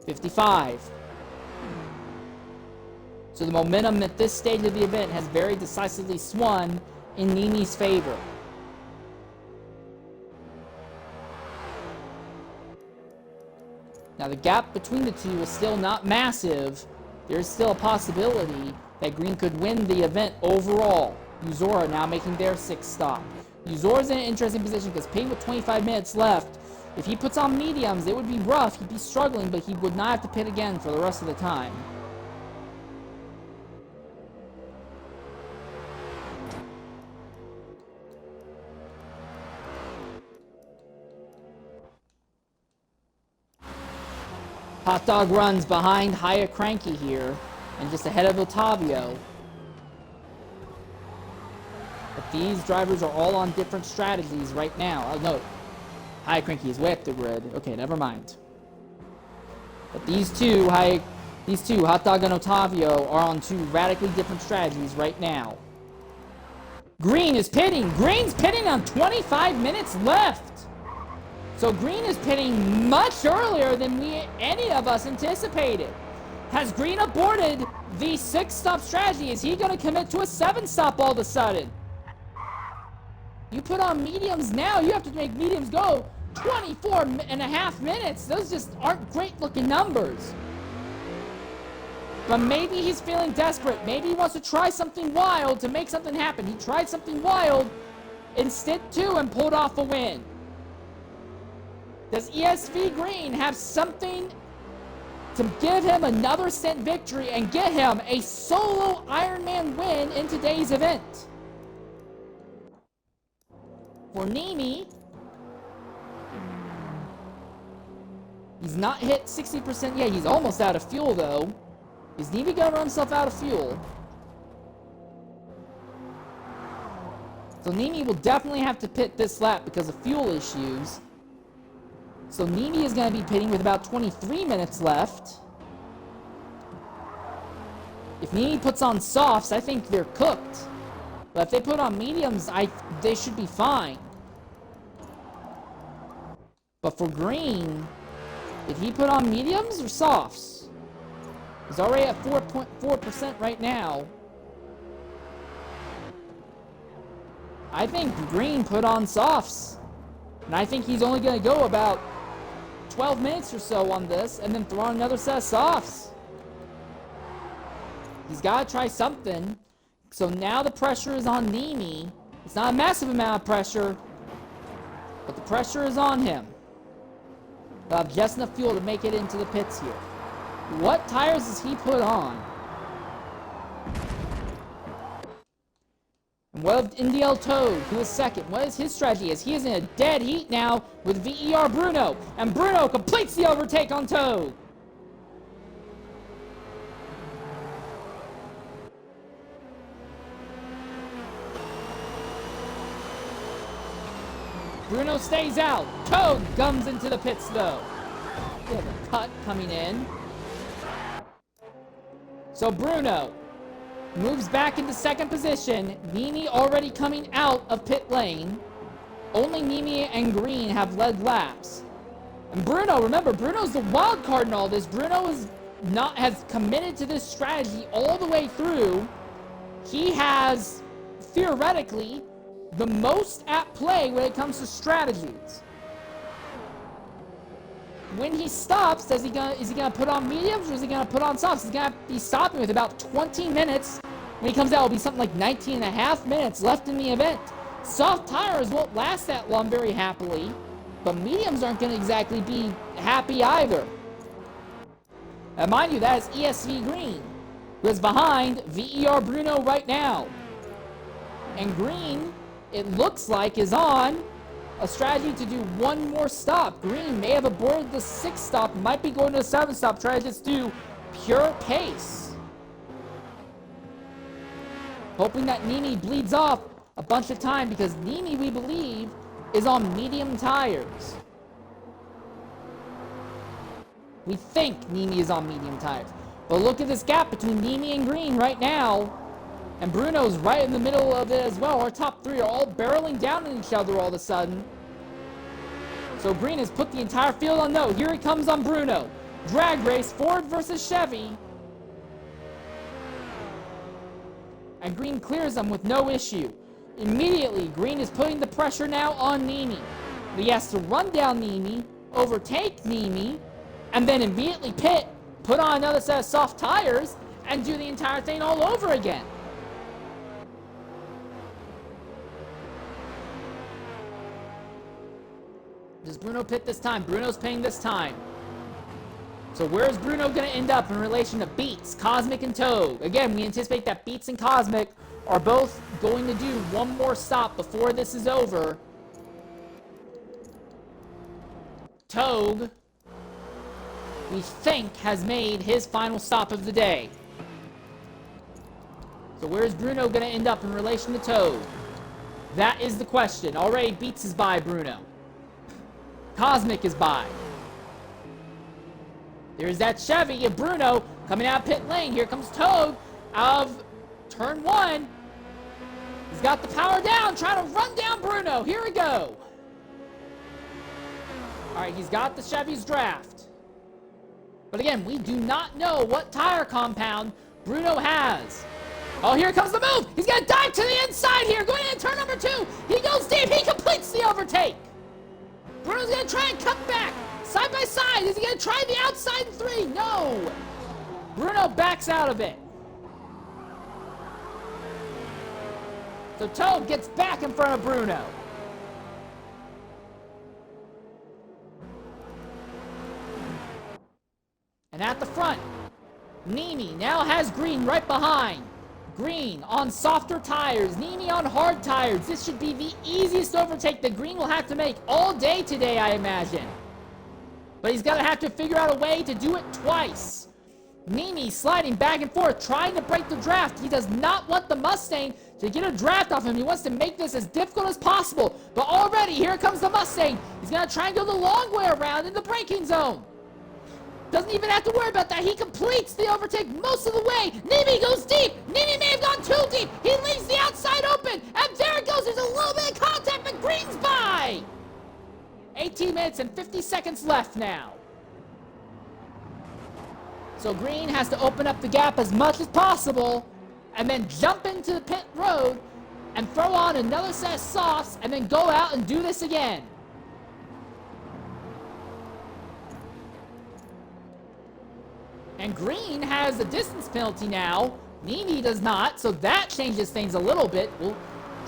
55. So the momentum at this stage of the event has very decisively swung in Nini's favor. Now the gap between the two is still not massive. There's still a possibility that Green could win the event overall. Uzora now making their 6th stop. Uzora's in an interesting position because pitting with 25 minutes left, if he puts on mediums, it would be rough. He'd be struggling, but he would not have to pit again for the rest of the time. Hot Dog runs behind Haya Cranky here, and just ahead of Otavio. But these drivers are all on different strategies right now. Oh no, Haya Cranky is way up the grid. Okay, never mind. But these two, Hot Dog and Otavio, are on 2 radically different strategies right now. Green is pitting. Green's pitting on 25 minutes left. So Green is pitting much earlier than any of us anticipated. Has Green aborted the 6-stop strategy? Is he going to commit to a 7-stop all of a sudden? You put on mediums now, you have to make mediums go 24 and a half minutes. Those just aren't great looking numbers. But maybe he's feeling desperate. Maybe he wants to try something wild to make something happen. He tried something wild in Stint 2 and pulled off a win. Does ESV Green have something to give him another Stint victory and get him a solo Ironman win in today's event? For Nimi, he's not hit 60% yet. He's almost out of fuel, though. Is Nimi going to run himself out of fuel? So Nimi will definitely have to pit this lap because of fuel issues. So Nimi is going to be pitting with about 23 minutes left. If Nimi puts on softs, I think they're cooked. But if they put on mediums, they should be fine. But for Green, did he put on mediums or softs? He's already at 4.4% right now. I think Green put on softs. And I think he's only going to go about 12 minutes or so on this and then throw on another set of softs. He's got to try something. So now the pressure is on Nimi. It's not a massive amount of pressure, but the pressure is on him. He'll have just enough fuel to make it into the pits here. What tires does he put on? And what of NDL Toad, who is second? What is his strategy? As he is in a dead heat now with VER Bruno. And Bruno completes the overtake on Toad. Bruno stays out. Toad comes into the pits, though. We have a cut coming in. So Bruno moves back into second position. Nimi already coming out of pit lane. Only Nimi and Green have led laps. And Bruno, remember, Bruno's the wild card in all this. Bruno has committed to this strategy all the way through. He has, theoretically, the most at play when it comes to strategies. When he stops, is he gonna put on mediums or is he gonna put on softs? He's gonna be stopping with about 20 minutes. When he comes out, it'll be something like 19 and a half minutes left in the event. Soft tires won't last that long very happily, but mediums aren't gonna exactly be happy either. And mind you, that is ESV Green, who is behind VER Bruno right now. And Green, it looks like, is on a strategy to do one more stop. Green may have aborted the 6th stop, might be going to the 7th stop, try to just do pure pace. Hoping that Nimi bleeds off a bunch of time because Nimi, we believe, is on medium tires. We think Nimi is on medium tires. But look at this gap between Nimi and Green right now. And Bruno's right in the middle of it as well. Our top three are all barreling down on each other all of a sudden. So Green has put the entire field on no. Here he comes on Bruno. Drag race, Ford versus Chevy. And Green clears them with no issue. Immediately, Green is putting the pressure now on Nimi. He has to run down Nimi, overtake Nimi, and then immediately pit, put on another set of soft tires, and do the entire thing all over again. Does Bruno pit this time? Bruno's pitting this time. So where is Bruno going to end up in relation to Beats, Cosmic, and Toad? Again, we anticipate that Beats and Cosmic are both going to do one more stop before this is over. Toad, we think, has made his final stop of the day. So where is Bruno going to end up in relation to Toad? That is the question. Already Beats is by Bruno. Cosmic is by. There's that Chevy and Bruno coming out of pit lane. Here comes Toad out of turn 1. He's got the power down, trying to run down Bruno. Here we go. All right, he's got the Chevy's draft. But again, we do not know what tire compound Bruno has. Oh, here comes the move. He's going to dive to the inside here. Going into turn number 2. He goes deep. He completes the overtake. Bruno's going to try and come back. Side by side. Is he going to try the outside 3? No. Bruno backs out of it. So Toad gets back in front of Bruno. And at the front, Nimi now has Green right behind. Green on softer tires, Nimi on hard tires. This should be the easiest overtake that Green will have to make all day today, I imagine. But he's going to have to figure out a way to do it twice. Nimi sliding back and forth, trying to break the draft. He does not want the Mustang to get a draft off him. He wants to make this as difficult as possible. But already, here comes the Mustang. He's going to try and go the long way around in the braking zone. Doesn't even have to worry about that. He completes the overtake most of the way. Nimi goes deep. Nimi may have gone too deep. He leaves the outside open. And there it goes. There's a little bit of contact, but Green's by. 18 minutes and 50 seconds left now. So Green has to open up the gap as much as possible and then jump into the pit road and throw on another set of softs and then go out and do this again. And Green has a distance penalty now. Nimi does not, so that changes things a little bit. We'll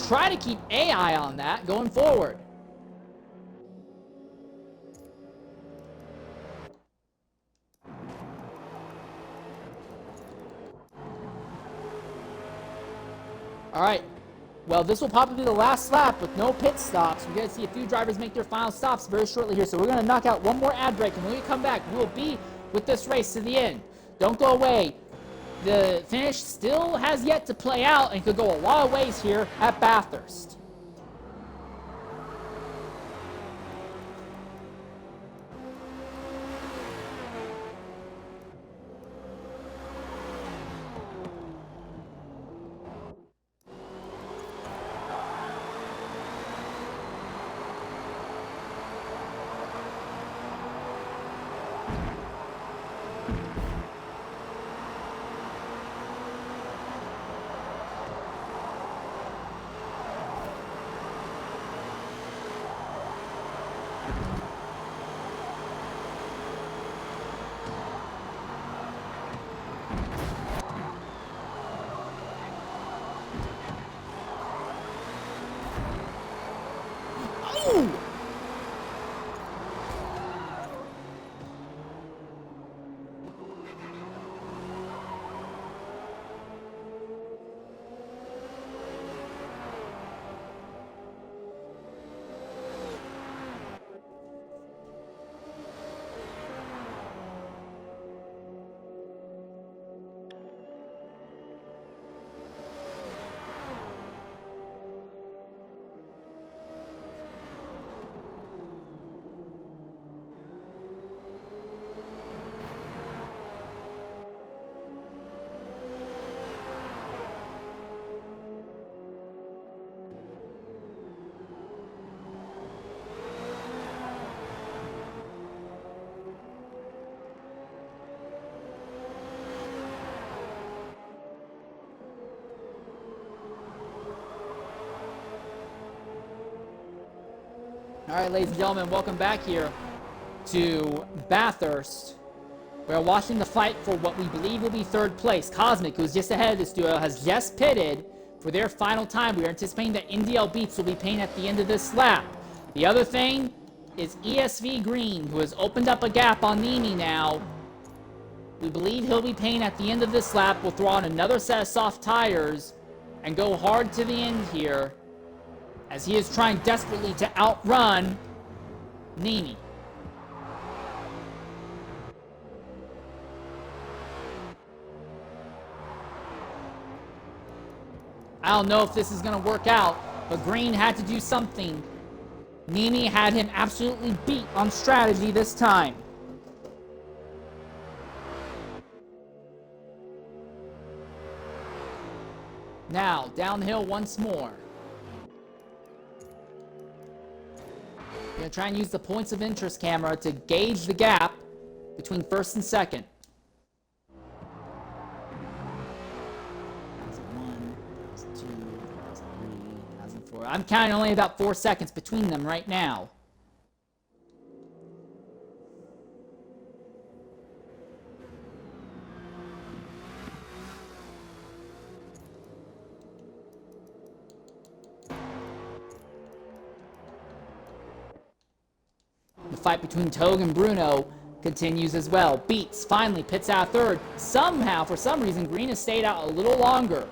try to keep an eye on that going forward. All right. Well, this will probably be the last lap with no pit stops. We're going to see a few drivers make their final stops very shortly here. So we're going to knock out one more ad break, and when we come back, we'll be with this race to the end. Don't go away. The finish still has yet to play out and could go a lot of ways here at Bathurst. All right, ladies and gentlemen, welcome back here to Bathurst. We're watching the fight for what we believe will be third place. Cosmic, who's just ahead of this duo, has just pitted for their final time. We are anticipating that NDL Beats will be paying at the end of this lap. The other thing is ESV Green, who has opened up a gap on Nimi now. We believe he'll be paying at the end of this lap. We'll throw on another set of soft tires and go hard to the end here, as he is trying desperately to outrun Nimi. I don't know if this is going to work out, but Green had to do something. Nimi had him absolutely beat on strategy this time. Now, downhill once more. I'm going to try and use the points of interest camera to gauge the gap between first and second. 1001, 1002, 1003, 1004. I'm counting only about 4 seconds between them right now. fight between Togue and Bruno continues as well. Beats finally pits out third. Somehow, for some reason, Green has stayed out a little longer.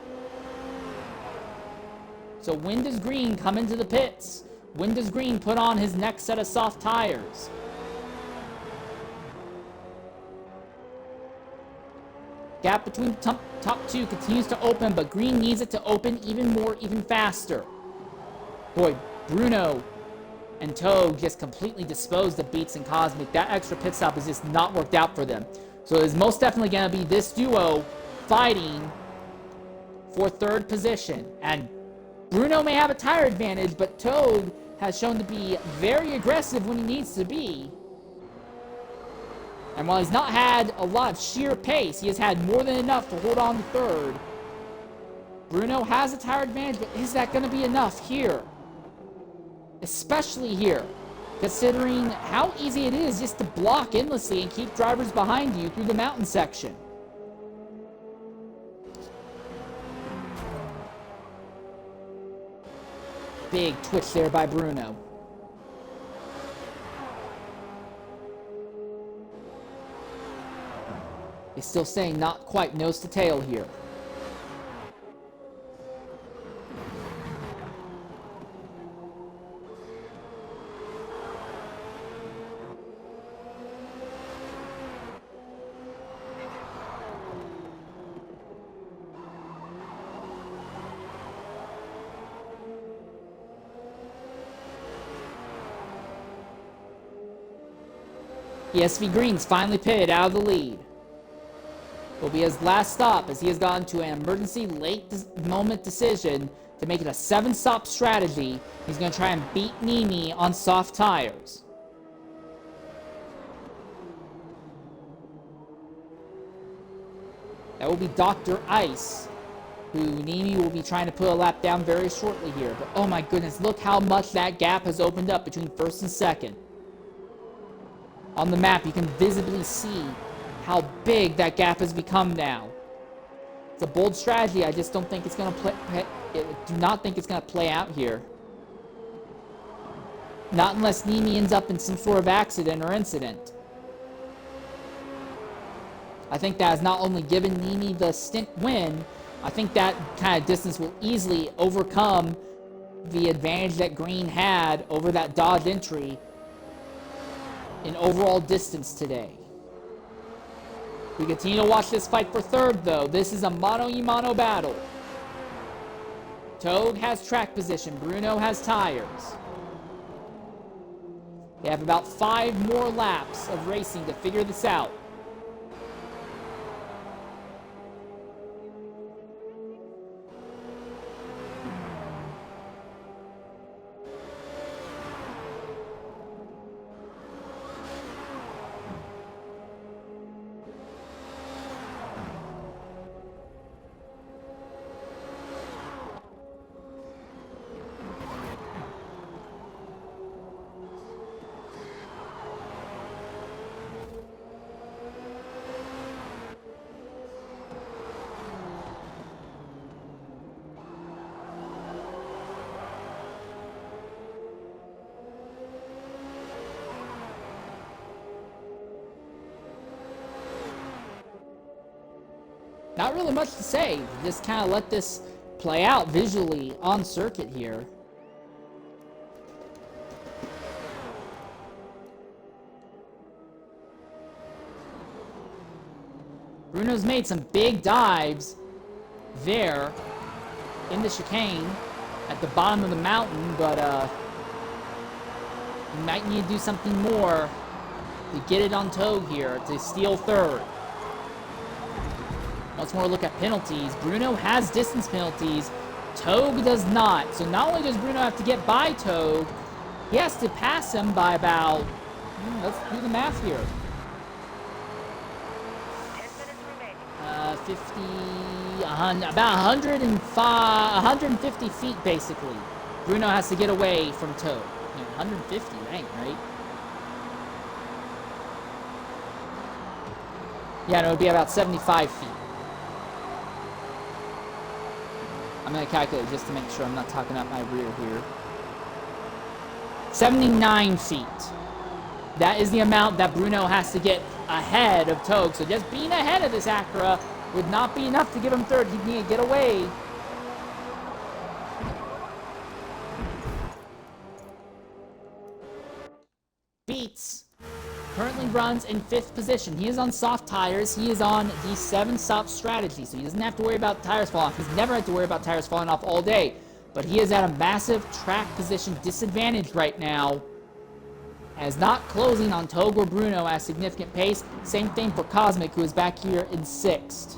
So when does Green come into the pits? When does Green put on his next set of soft tires? Gap between top two continues to open, but Green needs it to open even more, even faster. Boy, Bruno and Togue just completely disposed of Beats and Cosmic. That extra pit stop has just not worked out for them. So it's most definitely going to be this duo fighting for third position. And Bruno may have a tire advantage, but Togue has shown to be very aggressive when he needs to be. And while he's not had a lot of sheer pace, he has had more than enough to hold on to third. Bruno has a tire advantage, but is that going to be enough here? Especially here, considering how easy it is just to block endlessly and keep drivers behind you through the mountain section. Big twitch there by Bruno. He's still saying not quite nose to tail here. ESV Green's finally pitted out of the lead. Will be his last stop as he has gone to an emergency late moment decision to make it a 7-stop strategy. He's going to try and beat Nimi on soft tires. That will be Dr. Ice, who Nimi will be trying to put a lap down very shortly here. But oh my goodness, look how much that gap has opened up between first and second. On the map, you can visibly see how big that gap has become now. It's a bold strategy. I just don't think it's going to play. Do not think it's going to play out here. Not unless Nimi ends up in some sort of accident or incident. I think that has not only given Nimi the stint win, I think that kind of distance will easily overcome the advantage that Green had over that Dodge entry in overall distance today. We continue to watch this fight for third, though. This is a mano-a-mano battle. Togue has track position. Bruno has tires. They have about 5 more laps of racing to figure this out. Not really much to say. Just kind of let this play out visually on circuit here. Bruno's made some big dives there in the chicane at the bottom of the mountain, but he might need to do something more to get it on Togue here to steal third. Let's more look at penalties. Bruno has distance penalties. Togue does not. So not only does Bruno have to get by Togue, he has to pass him by about, let's do the math here. 10 minutes remaining. 50, about 150 feet basically. Bruno has to get away from Togue. 150, dang, right? Yeah, no, it would be about 75 feet. I'm going to calculate just to make sure I'm not talking out my rear here. 79 feet. That is the amount that Bruno has to get ahead of Togue. So just being ahead of this Acura would not be enough to give him third. He'd need to get away. Beats currently runs in 5th position. He is on soft tires. He is on the 7-stop strategy, so he doesn't have to worry about tires falling off. He's never had to worry about tires falling off all day, but he is at a massive track position disadvantage right now, as not closing on Togue or Bruno at a significant pace. Same thing for Cosmic, who is back here in 6th.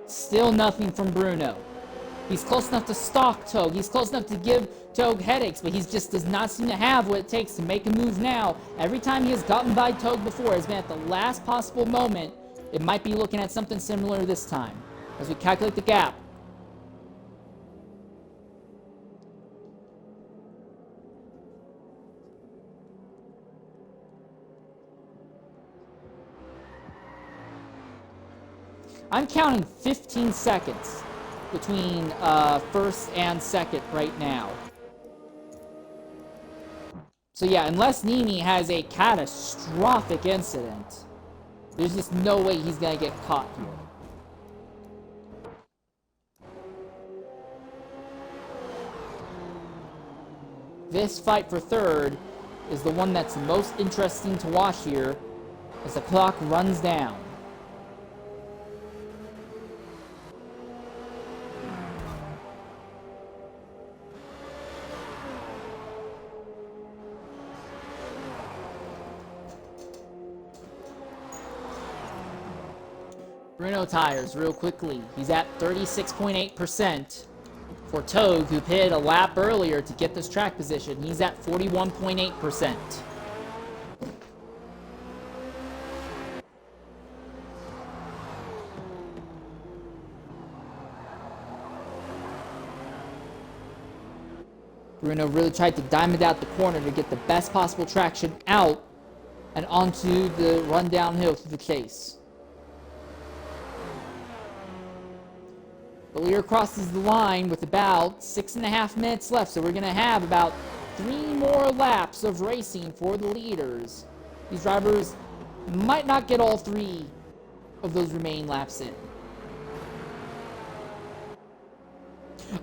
Still nothing from Bruno. He's close enough to stalk Togue. He's close enough to give Togue headaches, but he just does not seem to have what it takes to make a move now. Every time he has gotten by Togue before has been at the last possible moment. It might be looking at something similar this time as we calculate the gap. I'm counting 15 seconds between first and second right now. So yeah, unless Nini has a catastrophic incident, there's just no way he's gonna get caught here. This fight for third is the one that's most interesting to watch here as the clock runs down. Bruno tires real quickly. He's at 36.8% for Togue, who pitted a lap earlier to get this track position. He's at 41.8%. Bruno really tried to diamond out the corner to get the best possible traction out and onto the run downhill to the chase. But Lear crosses the line with about 6.5 minutes left, so we're going to have about 3 more laps of racing for the leaders. These drivers might not get all 3 of those remaining laps in.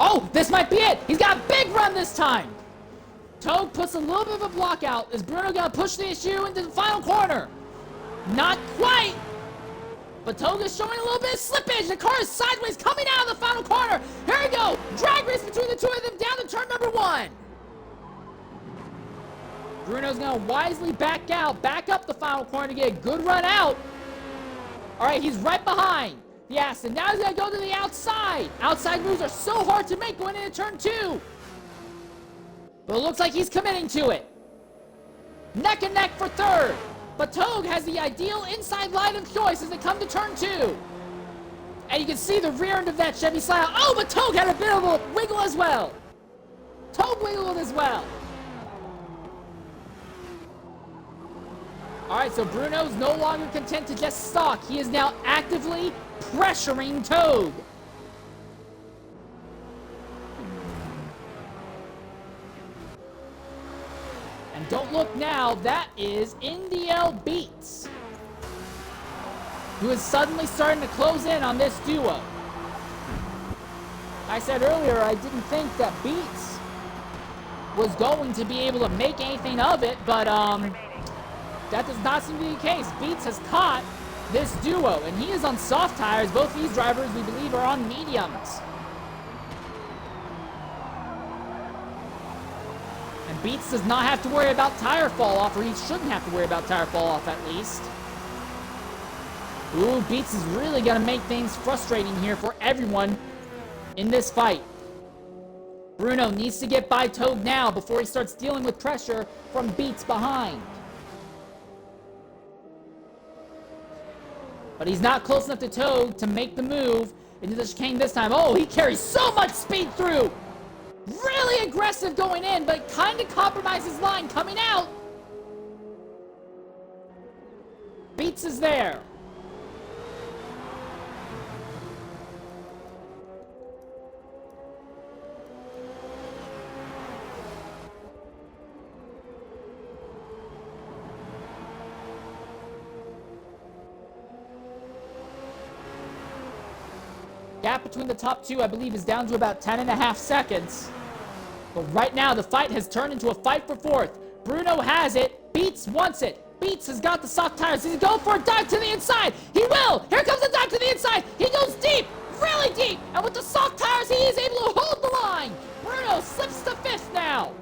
Oh, this might be it! He's got a big run this time! Togue puts a little bit of a block out. Is Bruno going to push the issue into the final corner? Not quite! But Togue is showing a little bit of slippage. The car is sideways coming out of the final corner. Here we go. Drag race between the two of them down to turn number 1. Bruno's going to wisely back out, back up the final corner to get a good run out. All right, he's right behind the Aston. Now he's going to go to the outside. Outside moves are so hard to make going into turn 2. But it looks like he's committing to it. Neck and neck for third. But Togue has the ideal inside line of choice as they come to turn 2. And you can see the rear end of that Chevy slide. Oh, but Togue had a bit of a wiggle as well. Togue wiggled as well. All right, so Bruno's no longer content to just stalk. He is now actively pressuring Togue. And don't look now, that is NDL Beats, who is suddenly starting to close in on this duo. I said earlier I didn't think that Beats was going to be able to make anything of it, but that does not seem to be the case. Beats has caught this duo, and he is on soft tires. Both these drivers, we believe, are on mediums. And Beats does not have to worry about tire fall off, or he shouldn't have to worry about tire fall off at least. Ooh, Beats is really going to make things frustrating here for everyone in this fight. Bruno needs to get by Toad now before he starts dealing with pressure from Beats behind. But he's not close enough to Toad to make the move into the chicane this time. Oh, he carries so much speed through! Really aggressive going in, but kind of compromises line coming out. Beats is there. Gap between the top two, I believe, is down to about 10.5 seconds. But right now, the fight has turned into a fight for fourth. Bruno has it. Beats wants it. Beats has got the soft tires. He's going for a dive to the inside. He will. Here comes the dive to the inside. He goes deep, really deep. And with the soft tires, he is able to hold the line. Bruno slips to fifth now.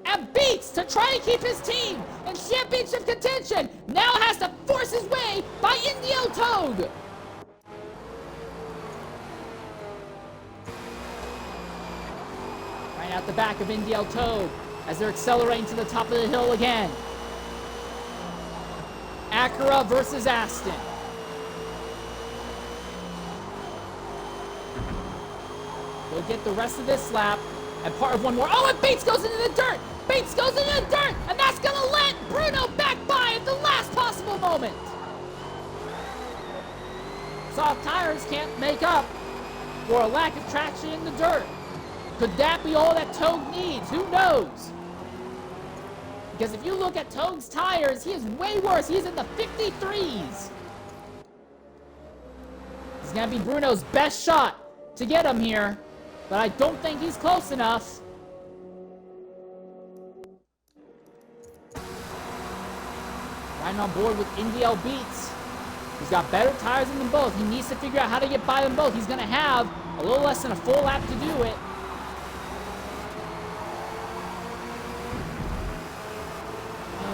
And Beats, to try and keep his team in championship contention, now has to force his way by Indio Toad. Right out the back of Indio Toad as they're accelerating to the top of the hill again. Acura versus Aston. We'll get the rest of this lap and part of one more. Oh, and Bates goes into the dirt. Bates goes into the dirt, and that's going to let Bruno back by at the last possible moment. Soft tires can't make up for a lack of traction in the dirt. Could that be all that Toad needs? Who knows? Because if you look at Toad's tires, he is way worse. He's in the 53s. It's going to be Bruno's best shot to get him here, but I don't think he's close enough. Riding on board with Indio Beats. He's got better tires than them both. He needs to figure out how to get by them both. He's going to have a little less than a full lap to do it.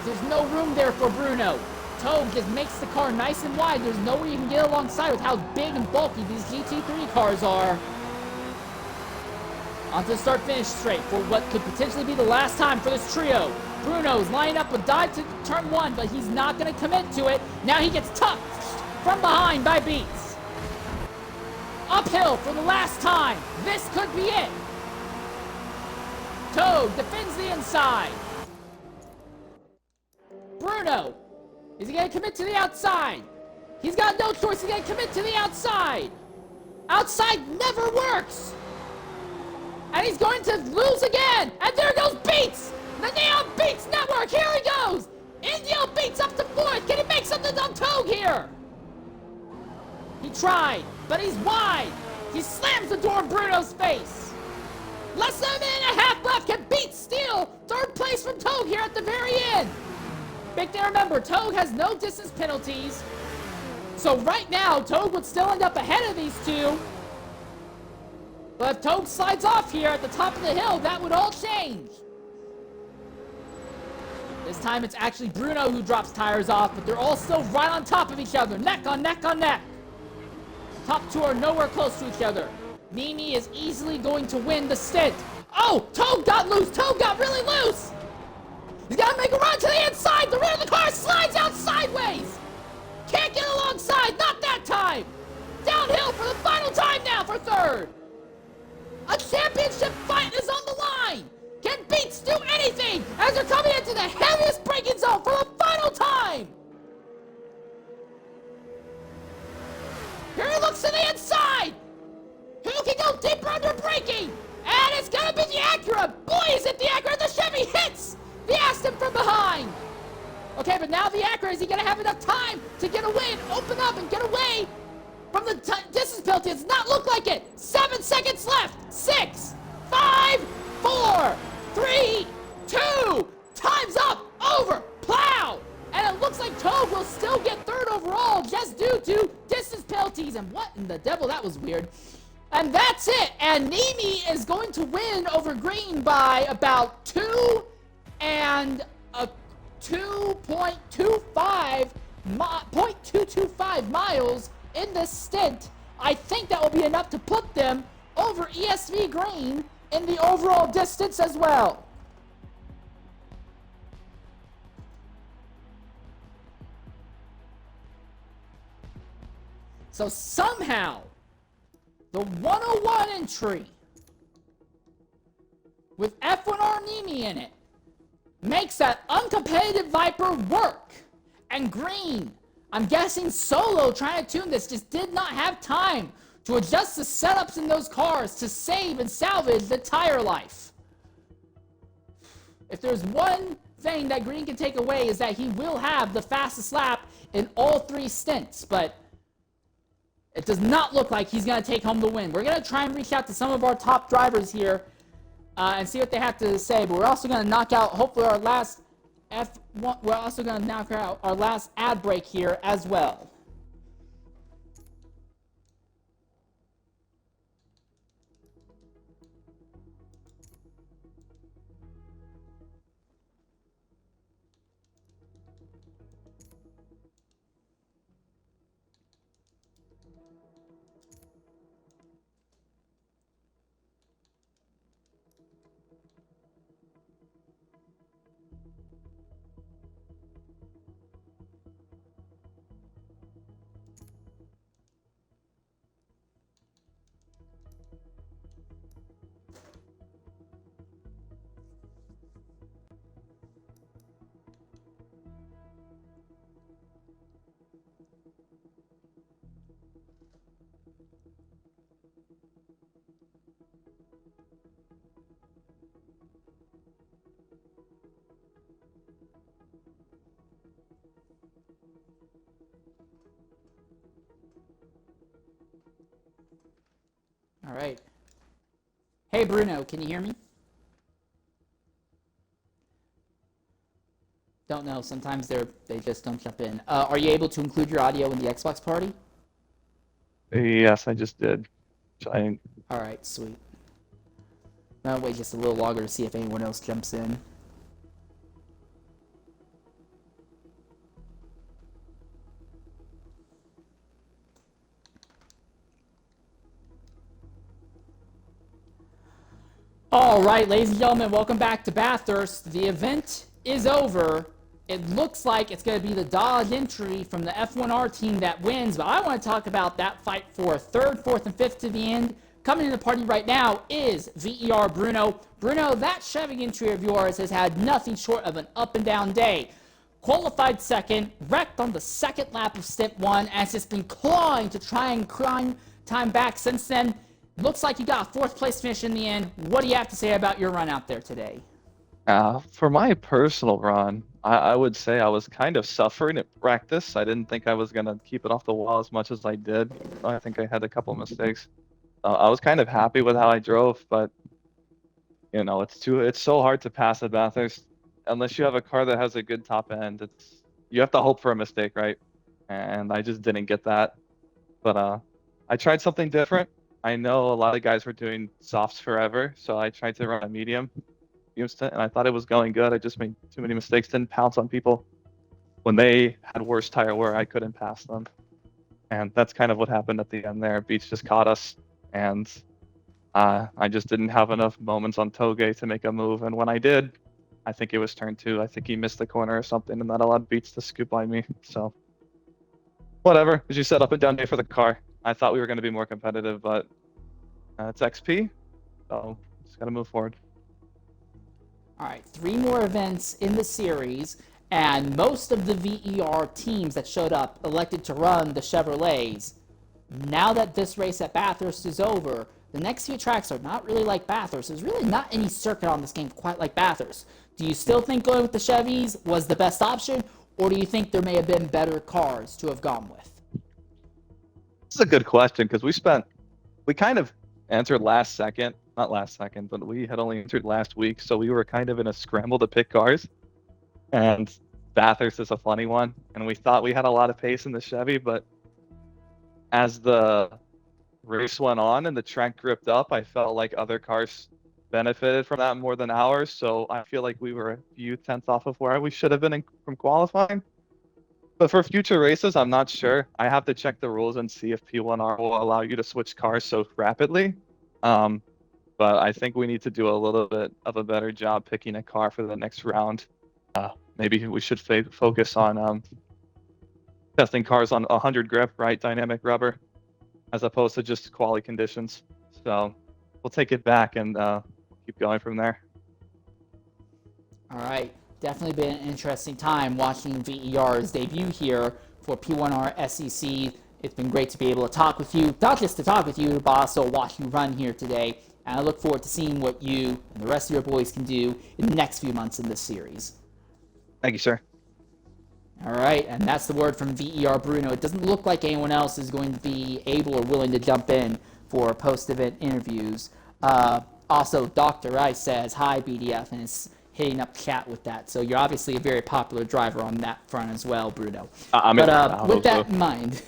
There's no room there for Bruno. Toad just makes the car nice and wide. There's nowhere you can get alongside with how big and bulky these GT3 cars are. On to start-finish straight for what could potentially be the last time for this trio. Bruno's lining up a dive to turn one, but he's not going to commit to it. Now he gets tucked from behind by Beats. Uphill for the last time. This could be it. Toad defends the inside. Bruno, is he going to commit to the outside? He's got no choice. He's going to commit to the outside. Outside never works. And he's going to lose again. And there goes Beats. The Neon Beats Network. Here he goes. Indio Beats up to fourth. Can he make something on Toad here? He tried, but he's wide. He slams the door in Bruno's face. Less than a minute and a half left. Can Beats steal third place from Toad here at the very end? Big thing to remember, Toad has no distance penalties. So right now, Toad would still end up ahead of these two. But if Toad slides off here at the top of the hill, that would all change. This time it's actually Bruno who drops tires off, but they're all still right on top of each other. Neck on neck on neck. Top two are nowhere close to each other. Mimi is easily going to win the stint. Oh, Toad got loose. Toad got really loose. He's got to make a run to the inside. The rear of the car slides out sideways. Can't get alongside. Not that time. Downhill for the final time now for third. A championship fight is on the line. Can Beats do anything as they're coming into the heaviest braking zone for the final time? Here he looks to the inside. Who can go deeper under braking? And it's going to be the Acura. Boy, is it the Acura. The Chevy hits the Aston from behind. Okay, but now the Acura, is he going to have enough time to get away and open up and get away from the distance penalty? It does not look like it. 7 seconds left. 6, 5, 4, 3, 2. Time's up. Over. Plow. And it looks like Toad will still get third overall just due to distance penalties. And what in the devil? That was weird. And that's it. And Nimi is going to win over Green by about 2 and a 0.225 miles in this stint. I think that will be enough to put them over ESV Green in the overall distance as well. So somehow, the 101 entry with F1R Nemi in it makes that uncompetitive Viper work. And Green, I'm guessing Solo trying to tune this just did not have time to adjust the setups in those cars to save and salvage the tire life. If there's one thing that Green can take away is that he will have the fastest lap in all 3 stints, but it does not look like he's going to take home the win. We're going to try and reach out to some of our top drivers here and see what they have to say, but we're also going to knock out, hopefully, our last F1. We're also going to knock out our last ad break here as well. All right. Hey, Bruno, can you hear me? Don't know. Sometimes they just don't jump in. Are you able to include your audio in the Xbox party? Yes, I just did. All right, sweet. I'll wait just a little longer to see if anyone else jumps in. All right, ladies and gentlemen, welcome back to Bathurst. The event is over. It looks like it's going to be the Dodge entry from the F1R team that wins, but I want to talk about that fight for 3rd, 4th, and 5th to the end. Coming in the party right now is VER Bruno. Bruno, that Chevy entry of yours has had nothing short of an up and down day. Qualified 2nd, wrecked on the 2nd lap of Stint 1, and has just been clawing to try and climb time back since then. Looks like you got a 4th place finish in the end. What do you have to say about your run out there today? For my personal run, I would say I was kind of suffering at practice. I didn't think I was going to keep it off the wall as much as I did. I think I had a couple mistakes. I was kind of happy with how I drove, but you know, it's so hard to pass at Bathurst unless you have a car that has a good top end. You have to hope for a mistake, right? And I just didn't get that. But I tried something different. I know a lot of guys were doing softs forever, so I tried to run a medium stint, and I thought it was going good. I just made too many mistakes, didn't pounce on people. When they had worse tire wear, I couldn't pass them. And that's kind of what happened at the end there. Beach just caught us, and I just didn't have enough moments on Toge to make a move. And when I did, I think it was turn 2. I think he missed the corner or something, and that allowed Beach to scoop by me. So whatever. As you said, up and down day for the car. I thought we were going to be more competitive, but it's XP, so just got to move forward. All right, 3 more events in the series, and most of the VER teams that showed up elected to run the Chevrolets. Now that this race at Bathurst is over, the next few tracks are not really like Bathurst. There's really not any circuit on this game quite like Bathurst. Do you still think going with the Chevys was the best option, or do you think there may have been better cars to have gone with? This is a good question, because we kind of entered last second. Not last second, but we had only entered last week, so we were kind of in a scramble to pick cars. And Bathurst is a funny one, and we thought we had a lot of pace in the Chevy, but as the race went on and the track gripped up, I felt like other cars benefited from that more than ours, so I feel like we were a few tenths off of where we should have been from qualifying. But for future races, I'm not sure. I have to check the rules and see if P1R will allow you to switch cars so rapidly. but I think we need to do a little bit of a better job picking a car for the next round. Maybe we should focus on testing cars on 100 grip, right? Dynamic rubber, as opposed to just quality conditions. So we'll take it back and keep going from there. All right. Definitely been an interesting time watching VER's debut here for P1R SEC. It's been great to be able to talk with you, not just to talk with you, but also watch you run here today. And I look forward to seeing what you and the rest of your boys can do in the next few months in this series. Thank you, sir. All right, and that's the word from VER Bruno. It doesn't look like anyone else is going to be able or willing to jump in for post-event interviews. Also, Dr. Ice says, hi, BDF, and is hitting up chat with that. So you're obviously a very popular driver on that front as well, Bruno. With that in mind,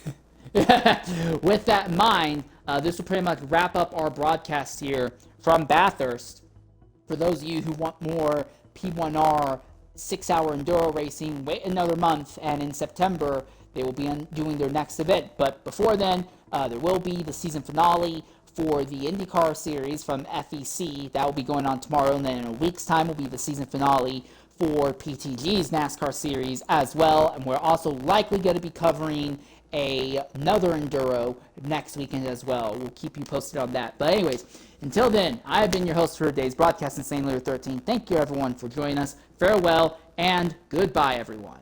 with that in mind, this will pretty much wrap up our broadcast here from Bathurst. For those of you who want more P1R 6-hour enduro racing, wait another month, and in September they will be doing their next event. But before then, there will be the season finale for the IndyCar series from FEC. That will be going on tomorrow, and then in a week's time will be the season finale for PTG's NASCAR series as well. And we're also likely going to be covering another enduro next weekend as well. We'll keep you posted on that. But anyways, until then, I have been your host for today's broadcast in St. Louis 13. Thank you everyone for joining us. Farewell and goodbye everyone.